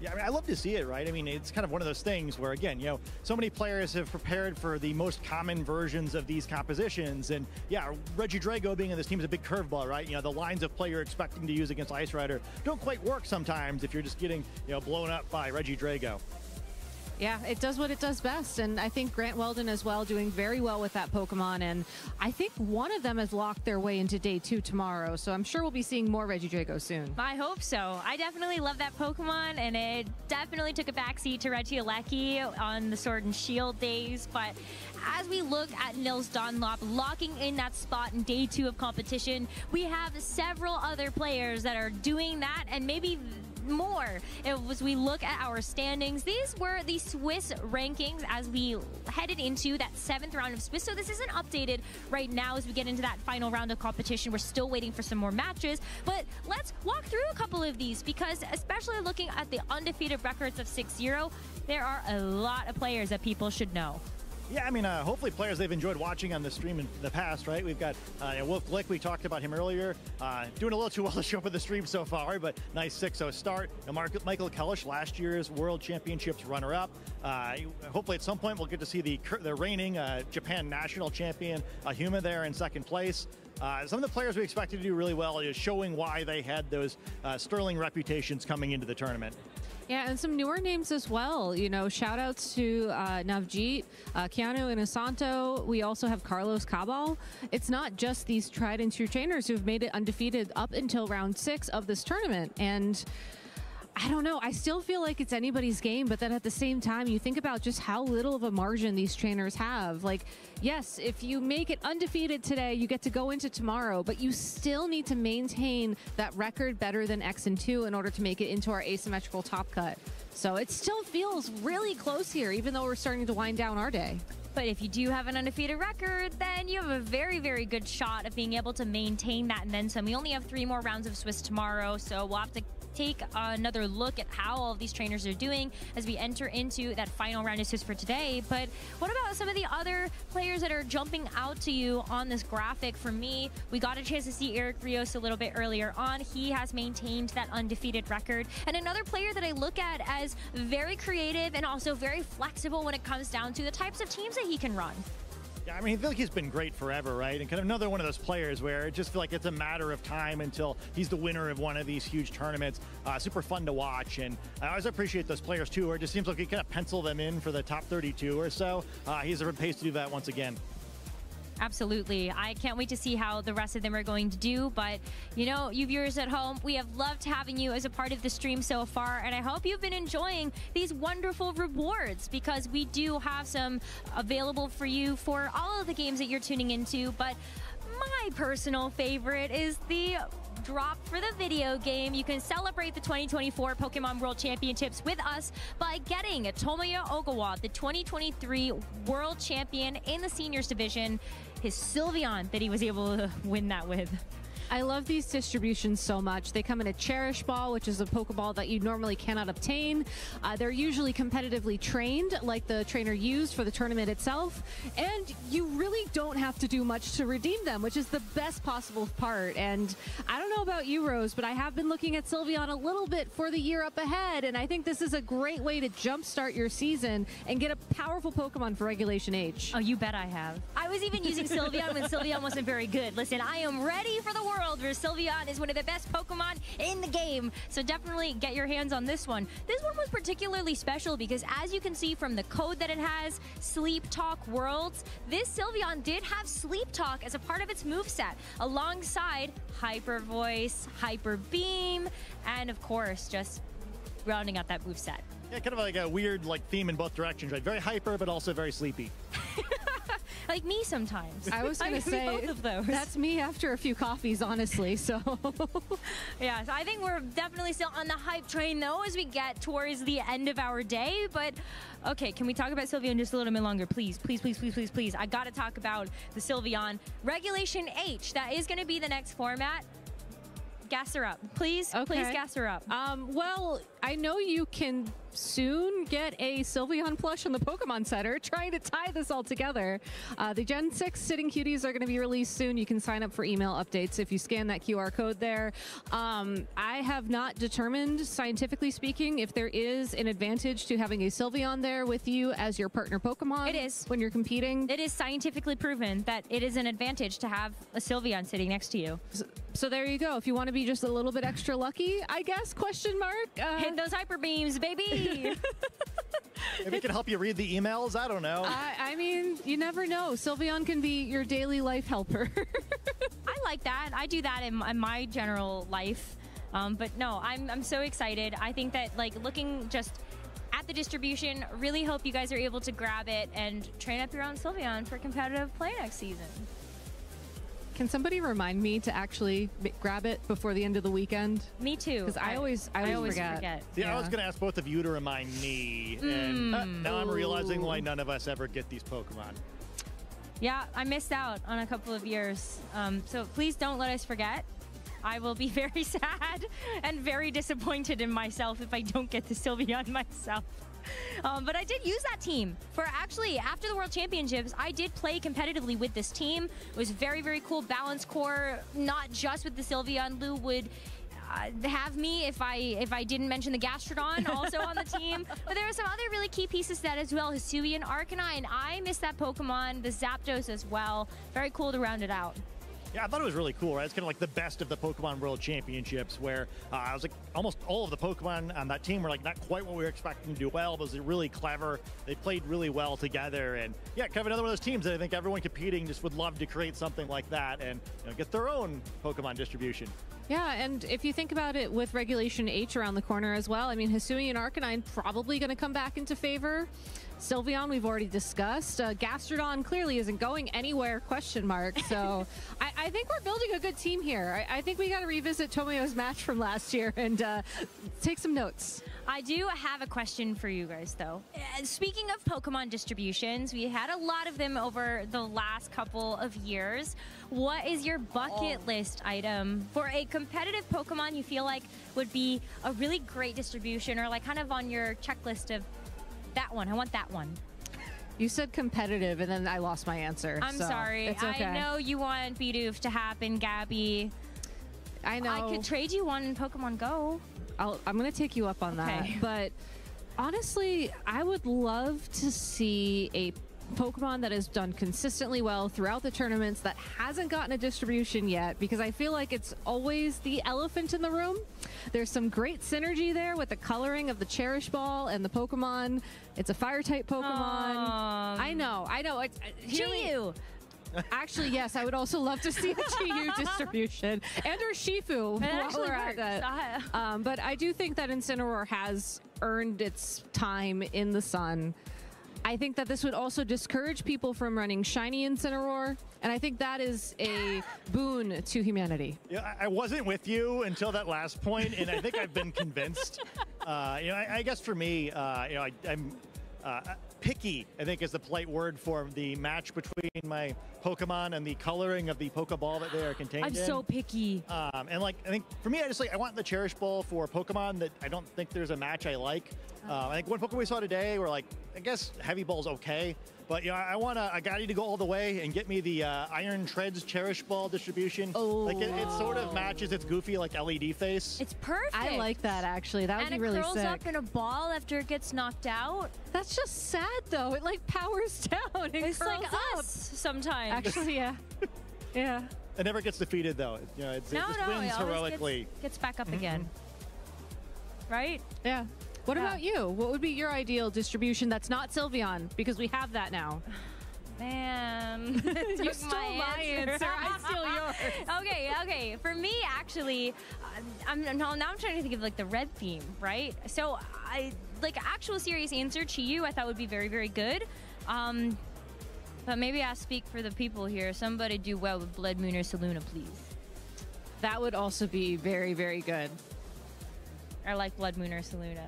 Yeah, I mean, I love to see it, right? I mean, it's kind of one of those things where, again, so many players have prepared for the most common versions of these compositions. And yeah, Regidrago being in this team is a big curveball, right? The lines of play you're expecting to use against Ice Rider don't quite work sometimes if you're just getting, blown up by Regidrago. Yeah, it does what it does best, and I think Grant Weldon as well doing very well with that Pokemon, and I think one of them has locked their way into Day 2 tomorrow, so I'm sure we'll be seeing more Regidrago soon. I hope so. I definitely love that Pokemon, and it definitely took a backseat to Regieleki on the Sword and Shield days, but as we look at Nils Dunlop locking in that spot in Day 2 of competition, we have several other players that are doing that, and maybe more. As we look at our standings, these were the Swiss rankings as we headed into that 7th round of Swiss. So this isn't updated right now as we get into that final round of competition. We're still waiting for some more matches, but let's walk through a couple of these because especially looking at the undefeated records of 6-0, there are a lot of players that people should know. Yeah, I mean, hopefully players they've enjoyed watching on the stream in the past, right? We've got Wolf Glick, we talked about him earlier, doing a little too well to show up at the stream so far, but nice 6-0 start. Michael Kellish, last year's World Championships runner-up. Hopefully at some point we'll get to see the reigning Japan national champion, Huma, there in 2nd place. Some of the players we expected to do really well is showing why they had those sterling reputations coming into the tournament. Yeah, and some newer names as well. Shout outs to Navjeet, Keanu Inosanto. We also have Carlos Cabal. It's not just these tried and true trainers who've made it undefeated up until round 6 of this tournament. And I don't know, I still feel like it's anybody's game, but then at the same time, you think about just how little of a margin these trainers have. Like, yes, if you make it undefeated today, you get to go into tomorrow, but you still need to maintain that record better than X and 2 in order to make it into our asymmetrical top cut. So it still feels really close here, even though we're starting to wind down our day. But if you do have an undefeated record, then you have a very, very good shot of being able to maintain that and then some. We only have 3 more rounds of Swiss tomorrow, so we'll have to take another look at how all of these trainers are doing as we enter into that final round of Swiss for today. But what about some of the other players that are jumping out to you on this graphic? For me, we got a chance to see Eric Rios a little bit earlier on. He has maintained that undefeated record. And another player that I look at as very creative and also very flexible when it comes down to the types of teams that he can run. Yeah, I mean, I feel like he's been great forever, right? And kind of another one of those players where it just feels like it's a matter of time until he's the winner of one of these huge tournaments. Super fun to watch. And I always appreciate those players, too, where it just seems like you kind of pencil them in for the top 32 or so. He's on pace to do that once again. Absolutely. I can't wait to see how the rest of them are going to do. But, you know, you viewers at home, we have loved having you as a part of the stream so far. And I hope you've been enjoying these wonderful rewards, because we do have some available for you for all of the games that you're tuning into. But my personal favorite is the drop for the video game. You can celebrate the 2024 Pokemon World Championships with us by getting Tomoya Ogawa, the 2023 World Champion in the Seniors Division, his Sylveon that he was able to win that with. I love these distributions so much. They come in a Cherish Ball, which is a Pokeball that you normally cannot obtain. They're usually competitively trained, like the trainer used for the tournament itself. And you really don't have to do much to redeem them, which is the best possible part. And I don't know about you, Rose, but I have been looking at Sylveon a little bit for the year up ahead. And I think this is a great way to jumpstart your season and get a powerful Pokemon for Regulation H. Oh, you bet I have. I was even using Sylveon when Sylveon wasn't very good. Listen, I am ready for the world where Sylveon is one of the best Pokemon in the game. So definitely get your hands on this one. This one was particularly special because, as you can see from the code that it has, Sleep Talk Worlds, this Sylveon did have Sleep Talk as a part of its moveset, alongside Hyper Voice, Hyper Beam, and of course, just rounding out that moveset. Yeah, kind of like a weird theme in both directions, right? Very hyper, but also very sleepy. Like me sometimes. I was going to say, both of those. That's me after a few coffees, honestly. So, yeah, so I think we're definitely still on the hype train, though, as we get towards the end of our day. But, okay, can we talk about Sylveon just a little bit longer? Please, please, please, please, please, please. I got to talk about the Sylveon Regulation H. That is going to be the next format. Gas her up. Please, please gas her up. Well, I know you can soon get a Sylveon plush on the Pokemon Center, trying to tie this all together. The Gen 6 Sitting Cuties are going to be released soon. You can sign up for email updates if you scan that QR code there. I have not determined, scientifically speaking, if there is an advantage to having a Sylveon there with you as your partner Pokemon. It is. When you're competing. It is scientifically proven that it is an advantage to have a Sylveon sitting next to you. So there you go. If you want to be just a little bit extra lucky, I guess, question mark. Hit those hyper beams, baby. Maybe it can help you read the emails. I don't know. I mean, you never know. Sylveon can be your daily life helper. I like that. I do that in my general life. But no, I'm so excited. I think that, looking just at the distribution, really hope you guys are able to grab it and train up your own Sylveon for competitive play next season. Can somebody remind me to actually grab it before the end of the weekend? Me too. Because I always forget. Yeah, I was going to ask both of you to remind me. And now I'm realizing why none of us ever get these Pokemon. Yeah, I missed out on a couple of years. So please don't let us forget. I will be very sad and very disappointed in myself if I don't get the Sylveon myself. But I did use that team for actually after the World Championships. I did play competitively with this team. It was very, very cool balance core, not just with the Sylveon. Lou would have me if I didn't mention the Gastrodon also on the team. But there were some other really key pieces to that as well. Hisuian, Arcanine, I missed that Pokemon. The Zapdos as well. Very cool to round it out. Yeah, I thought it was really cool, right? It's kind of like the best of the Pokemon World Championships, where I was like, almost all of the Pokemon on that team were not quite what we were expecting to do well, but it was really clever. They played really well together, and yeah, kind of another one of those teams that I think everyone competing just would love to create something like that and get their own Pokemon distribution. Yeah, and if you think about it with Regulation H around the corner as well, I mean, Hisuian and Arcanine probably going to come back into favor. Sylveon, we've already discussed. Gastrodon clearly isn't going anywhere, question mark. So I think we're building a good team here. I think we got to revisit Tomoyo's match from last year and take some notes. I do have a question for you guys, though. Speaking of Pokemon distributions, we had a lot of them over the last couple of years. What is your bucket list item for a competitive Pokemon you feel like would be a really great distribution, or kind of on your checklist of that one? I want that one. You said competitive, and then I lost my answer. I'm sorry. It's okay. I know you want Bidoof to happen, Gabby. I know. I could trade you one in Pokemon Go. I'm going to take you up on that. But honestly, I would love to see a Pokemon that has done consistently well throughout the tournaments that hasn't gotten a distribution yet, because I feel like it's always the elephant in the room. There's some great synergy there with the coloring of the Cherish Ball and the Pokemon. It's a fire type Pokemon. I know. Chew. Actually, yes, I would also love to see a Chi-Yu distribution and or Shifu while we're at that. But I do think that Incineroar has earned its time in the sun. I think that this would also discourage people from running shiny Incineroar, and I think that is a boon to humanity. Yeah, I wasn't with you until that last point, and I think I've been convinced. I guess for me, I'm picky, I think is the polite word for the match between my Pokemon and the coloring of the Pokeball that they are contained in. I'm so picky. And I think for me, I want the Cherish Ball for Pokemon that I don't think there's a match I like. I think one Pokemon we saw today were I guess Heavy Ball's okay. But I want a Gotti to go all the way and get me the Iron Treads Cherish Ball distribution. Oh. It sort of matches its goofy LED face. It's perfect. I like that, actually. That would be really sick. And it curls up in a ball after it gets knocked out. That's just sad, though. It powers down. It's curls like up. us sometimes. Actually, yeah. Yeah. It never gets defeated, though. It just wins heroically. Gets back up again. Right? Yeah. What about you? What would be your ideal distribution that's not Sylveon? Because we have that now. Man. You stole my answer. I steal yours. Okay. For me, actually, I'm trying to think of the red theme, right? So actual serious answer, Chi-Yu, I thought would be very, very good. But maybe I speak for the people here. Somebody do well with Blood Moon or Saluna, please. That would also be very, very good. I like Blood Moon or Saluna.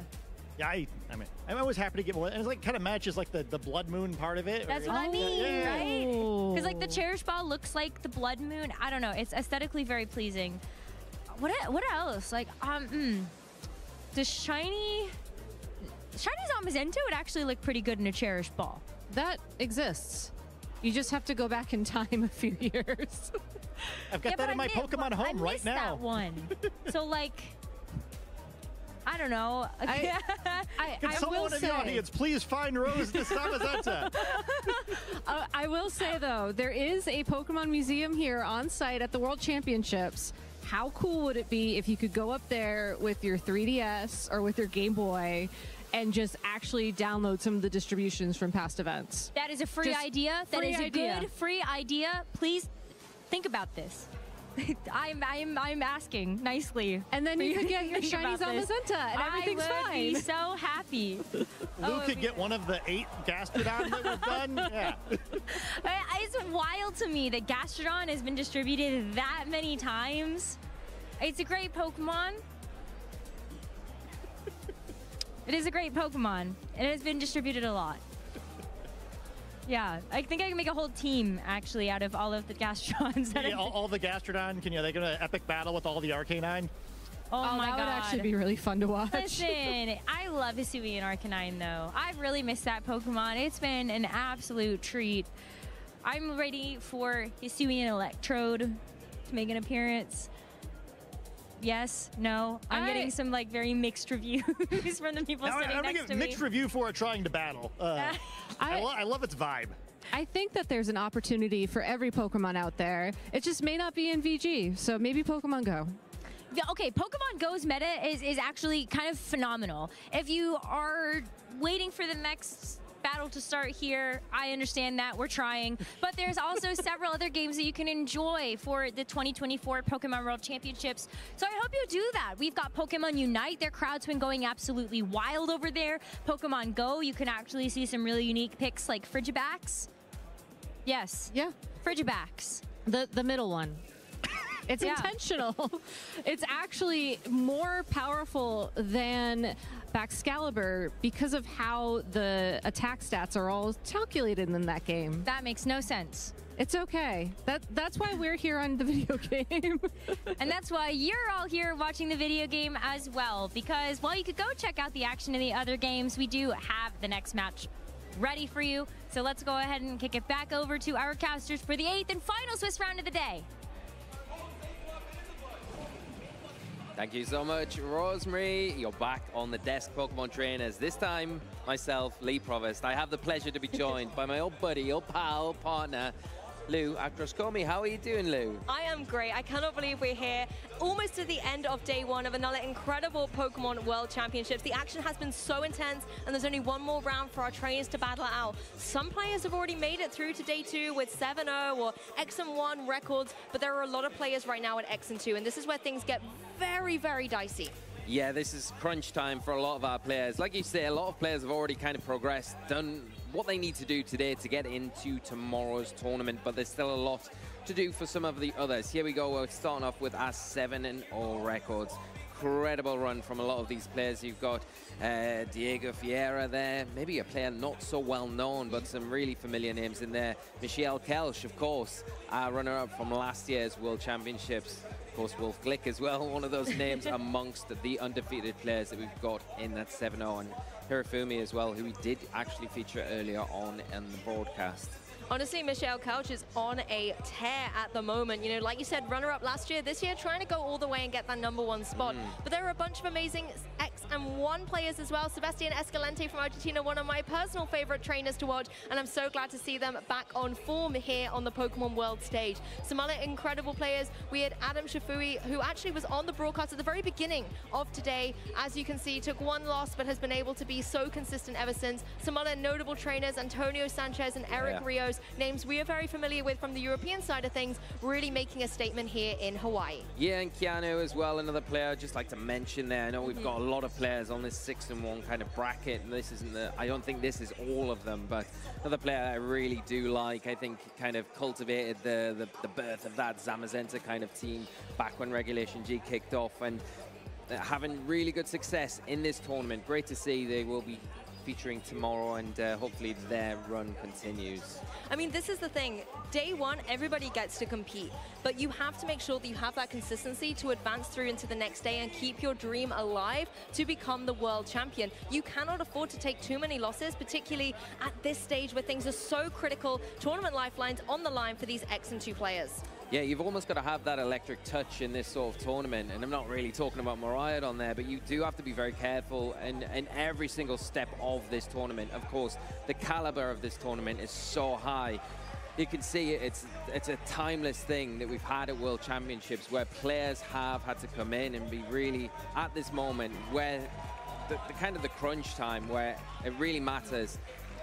Yeah, I'm always happy to get more. And it's kind of matches the Blood Moon part of it. That's what I mean, right? Because the Cherish Ball looks like the Blood Moon. I don't know. It's aesthetically very pleasing. What else? The shiny Zamazenta would actually look pretty good in a Cherish Ball. That exists. You just have to go back in time a few years. I've got that in my Pokemon home right now. That one. So I don't know. Can someone in the audience please find Rose the Zamazenta? I will say, though, there is a Pokemon museum here on site at the World Championships. How cool would it be if you could go up there with your 3DS or with your Game Boy and just actually download some of the distributions from past events? That is a free idea. That is a good free idea. Please think about this. I'm asking nicely. And then you could get your shiny Zamazenta and everything's fine. I would be so happy. Lou could get one of the 8 Gastrodon that we've done. Yeah. It's wild to me that Gastrodon has been distributed that many times. It's a great Pokemon. It is a great Pokemon. It has been distributed a lot. Yeah, I think I can make a whole team, actually, out of all of the Gastrodons. All the Gastrodon, they go to an epic battle with all the Arcanine? Oh my God. That would actually be really fun to watch. Listen, I love Hisuian Arcanine, though. I've really missed that Pokemon. It's been an absolute treat. I'm ready for Hisuian Electrode to make an appearance. Yes, no. I'm getting some very mixed reviews from the people sitting next to me. I'm going to give mixed review for it trying to battle. I love its vibe. I think that there's an opportunity for every Pokemon out there. It just may not be in VG, so maybe Pokemon Go. Okay, Pokemon Go's meta is actually kind of phenomenal. If you are waiting for the next battle to start here, I understand that. We're trying. But there's also several other games that you can enjoy for the 2024 Pokemon World Championships. So I hope you do that. We've got Pokemon Unite. Their crowd's been going absolutely wild over there. Pokemon Go, you can actually see some really unique picks like Frigibax. Yes. Yeah. Frigibax. The middle one. It's intentional. It's actually more powerful than Baxcalibur because of how the attack stats are all calculated in that game. That makes no sense. It's okay. That's why we're here on the video game. And that's why you're all here watching the video game as well. Because while you could go check out the action in the other games, we do have the next match ready for you. So let's go ahead and kick it back over to our casters for the 8th and final Swiss round of the day. Thank you so much, Rosemary. You're back on the desk, Pokemon trainers. This time, myself, Lee Provost. I have the pleasure to be joined by my old buddy, old pal, partner, Lou Akroscomi. How are you doing, Lou? I am great. I cannot believe we're here almost to the end of day one of another incredible Pokemon World Championships. The action has been so intense, and there's only one more round for our trainers to battle it out. Some players have already made it through to day 2 with 7-0 or X&1 records, but there are a lot of players right now at X&2, and this is where things get very, very dicey. Yeah, this is crunch time for a lot of our players. Like you say, a lot of players have already kind of progressed, done what they need to do today to get into tomorrow's tournament, but there's still a lot to do for some of the others. Here we go, we're starting off with our 7-0 records. Incredible run from a lot of these players. You've got Diego Vieira there, maybe a player not so well known, but some really familiar names in there. Michelle Kelsch, of course, runner-up from last year's World Championships. Of course, Wolf Glick as well, one of those names amongst the undefeated players that we've got in that 7-0. And Hirofumi as well, who we did actually feature earlier on in the broadcast. Honestly, Michelle Couch is on a tear at the moment. You know, like you said, runner-up last year, this year trying to go all the way and get that #1 spot. But there are a bunch of amazing X&1 players as well. Sebastian Escalante from Argentina, one of my personal favorite trainers to watch, and I'm so glad to see them back on form here on the Pokemon World stage. Some other incredible players. We had Adam Shafui, who actually was on the broadcast at the very beginning of today. As you can see, took one loss, but has been able to be so consistent ever since. Some other notable trainers, Antonio Sanchez and Eric Rios, names we are very familiar with from the European side of things, really making a statement here in Hawaii. Yeah, and Keanu as well, another player I'd just like to mention there. I know we've got a lot of players on this 6-1 kind of bracket, and this isn't I don't think this is all of them, but another player I really do like, I think kind of cultivated the birth of that Zamazenta kind of team back when Regulation G kicked off, and having really good success in this tournament. Great to see. They will be featuring tomorrow, and hopefully their run continues. I mean, this is the thing. Day one, everybody gets to compete, but you have to make sure that you have that consistency to advance through into the next day and keep your dream alive to become the world champion. You cannot afford to take too many losses, particularly at this stage where things are so critical. Tournament lifelines on the line for these X&2 players. Yeah, you've almost got to have that electric touch in this sort of tournament, and I'm not really talking about Mariah on there, but you do have to be very careful in every single step of this tournament. Of course, the caliber of this tournament is so high. You can see it's a timeless thing that we've had at World Championships, where players have had to come in and be really at this moment where the kind of the crunch time, where it really matters.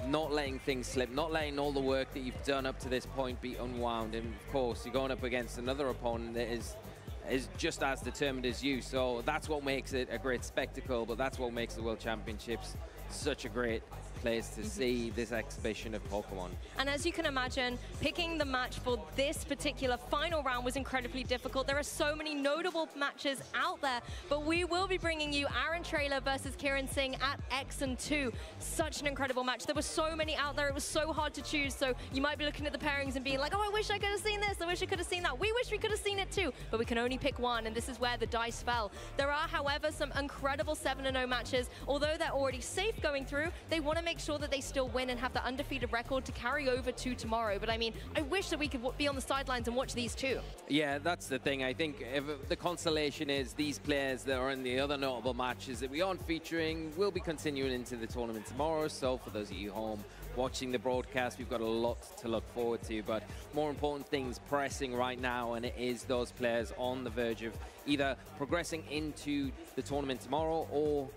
Not letting things slip, not letting all the work that you've done up to this point be unwound. And of course, you're going up against another opponent that is just as determined as you. So that's what makes it a great spectacle, but that's what makes the World Championships such a great place to see this exhibition of Pokemon. And as you can imagine, picking the match for this particular final round was incredibly difficult. There are so many notable matches out there, but we will be bringing you Aaron Traylor versus Kieran Singh at X&2. Such an incredible match. There were so many out there, it was so hard to choose, so you might be looking at the pairings and being like, oh, I wish I could have seen this, I wish I could have seen that. We wish we could have seen it too, but we can only pick one, and this is where the dice fell. There are, however, some incredible 7-0 matches. Although they're already safe going through, they want to make sure that they still win and have the undefeated record to carry over to tomorrow. But I mean, I wish that we could be on the sidelines and watch these too. Yeah, that's the thing. I think if the consolation is these players that are in the other notable matches that we aren't featuring will be continuing into the tournament tomorrow. So for those of you home watching the broadcast, we've got a lot to look forward to, but more important things pressing right now, and it is those players on the verge of either progressing into the tournament tomorrow or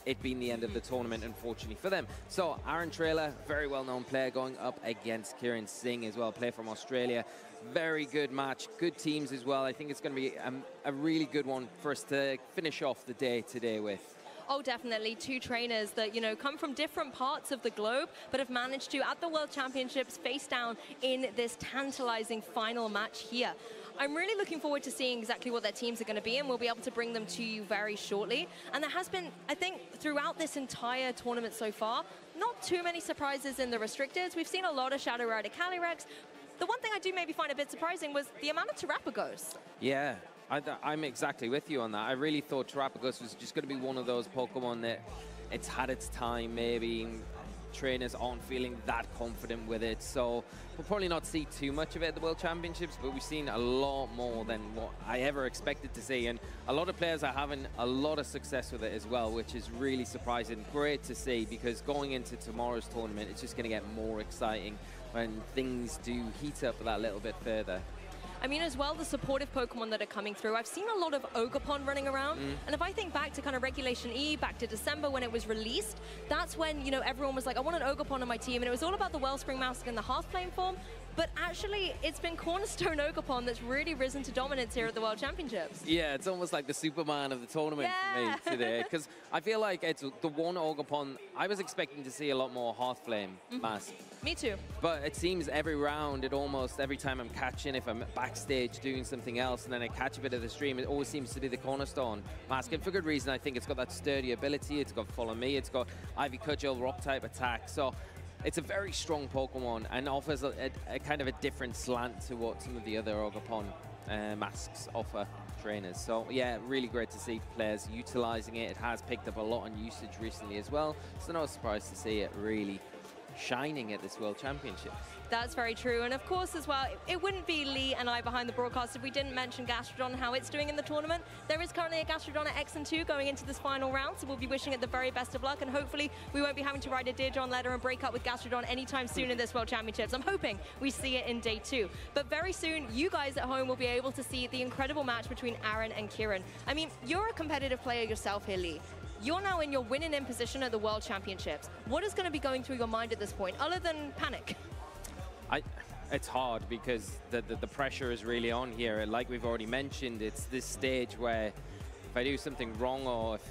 it being the end of the tournament, unfortunately for them. So Aaron Traylor, very well-known player, going up against Kieran Singh as well, player from Australia. Very good match, good teams as well. I think it's going to be a really good one for us to finish off the day today with. Oh, definitely. Two trainers that, you know, come from different parts of the globe, but have managed to, at the World Championships, face down in this tantalizing final match here. I'm really looking forward to seeing exactly what their teams are going to be, and we'll be able to bring them to you very shortly. And there has been, I think, throughout this entire tournament so far, not too many surprises in the restricteds. We've seen a lot of Shadow Rider Calyrex. The one thing I do maybe find a bit surprising was the amount of Terrapagos. Yeah, I'm exactly with you on that. I really thought Terrapagos was just going to be one of those Pokemon that it's had its time maybe. Trainers aren't feeling that confident with it, so we'll probably not see too much of it at the World Championships, but we've seen a lot more than what I ever expected to see, and a lot of players are having a lot of success with it as well, which is really surprising. Great to see, because going into tomorrow's tournament, it's just going to get more exciting. when things do heat up that little bit further. I mean, as well, the supportive Pokemon that are coming through. I've seen a lot of Ogerpon running around. And if I think back to kind of Regulation E, back to December when it was released, that's when, you know, everyone was like, I want an Ogerpon on my team. And it was all about the Wellspring Mask and the half-flame form. But actually, it's been Cornerstone Ogerpon that's really risen to dominance here at the World Championships. Yeah, it's almost like the Superman of the tournament for me today. Because I feel like it's the one Ogerpon. I was expecting to see a lot more Hearthflame Mask. Me too. But it seems every round, every time I'm catching, if I'm backstage doing something else and then I catch a bit of the stream, it always seems to be the Cornerstone Mask. And for good reason, I think it's got that sturdy ability, it's got Follow Me, it's got Ivy Cudgel, Rock-type attack. So it's a very strong Pokemon and offers a kind of a different slant to what some of the other Ogerpon masks offer trainers. So yeah, really great to see players utilizing it. It has picked up a lot on usage recently as well. So no surprise to see it really shining at this World Championships. That's very true. And of course, as well, it wouldn't be Lee and I behind the broadcast if we didn't mention Gastrodon and how it's doing in the tournament. There is currently a Gastrodon at X and 2 going into this final round, so we'll be wishing it the very best of luck. And hopefully, we won't be having to write a Dear John letter and break up with Gastrodon anytime soon in this World Championships. I'm hoping we see it in day 2. But very soon, you guys at home will be able to see the incredible match between Aaron and Kieran. I mean, you're a competitive player yourself here, Lee. You're now in your winning position at the World Championships. What is going to be going through your mind at this point, other than panic? It's hard because the pressure is really on here. Like we've already mentioned, it's this stage where if I do something wrong or if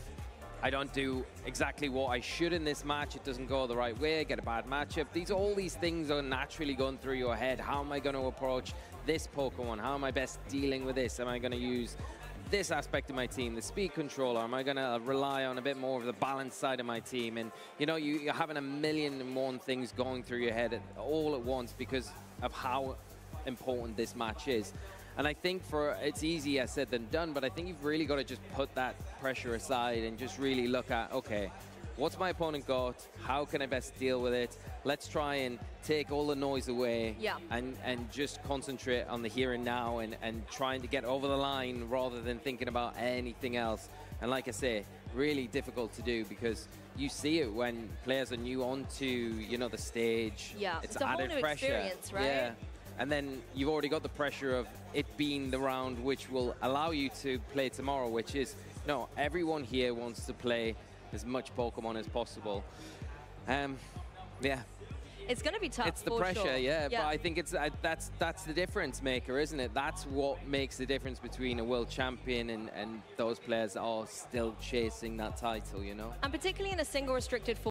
I don't do exactly what I should in this match, it doesn't go the right way, I get a bad matchup. All these things are naturally going through your head. How am I going to approach this Pokemon? How am I best dealing with this? Am I going to use this aspect of my team, the speed controller? Am I going to rely on a bit more of the balance side of my team? And you know, you're having a million and one things going through your head all at once because of how important this match is. And I think it's easier said than done, but I think you've really got to just put that pressure aside and just really look at, okay, what's my opponent got? How can I best deal with it? Let's try and take all the noise away and just concentrate on the here and now and trying to get over the line rather than thinking about anything else. And like I say, really difficult to do because you see it when players are new onto, you know, the stage. Yeah, it's a added whole new pressure. Experience, right? Yeah. And then you've already got the pressure of it being the round which will allow you to play tomorrow, which is, no, everyone here wants to play as much Pokemon as possible. Yeah. It's going to be tough. It's the pressure, yeah. But I think it's that's the difference maker, isn't it? That's what makes the difference between a world champion and those players that are still chasing that title, you know? And particularly in a single restricted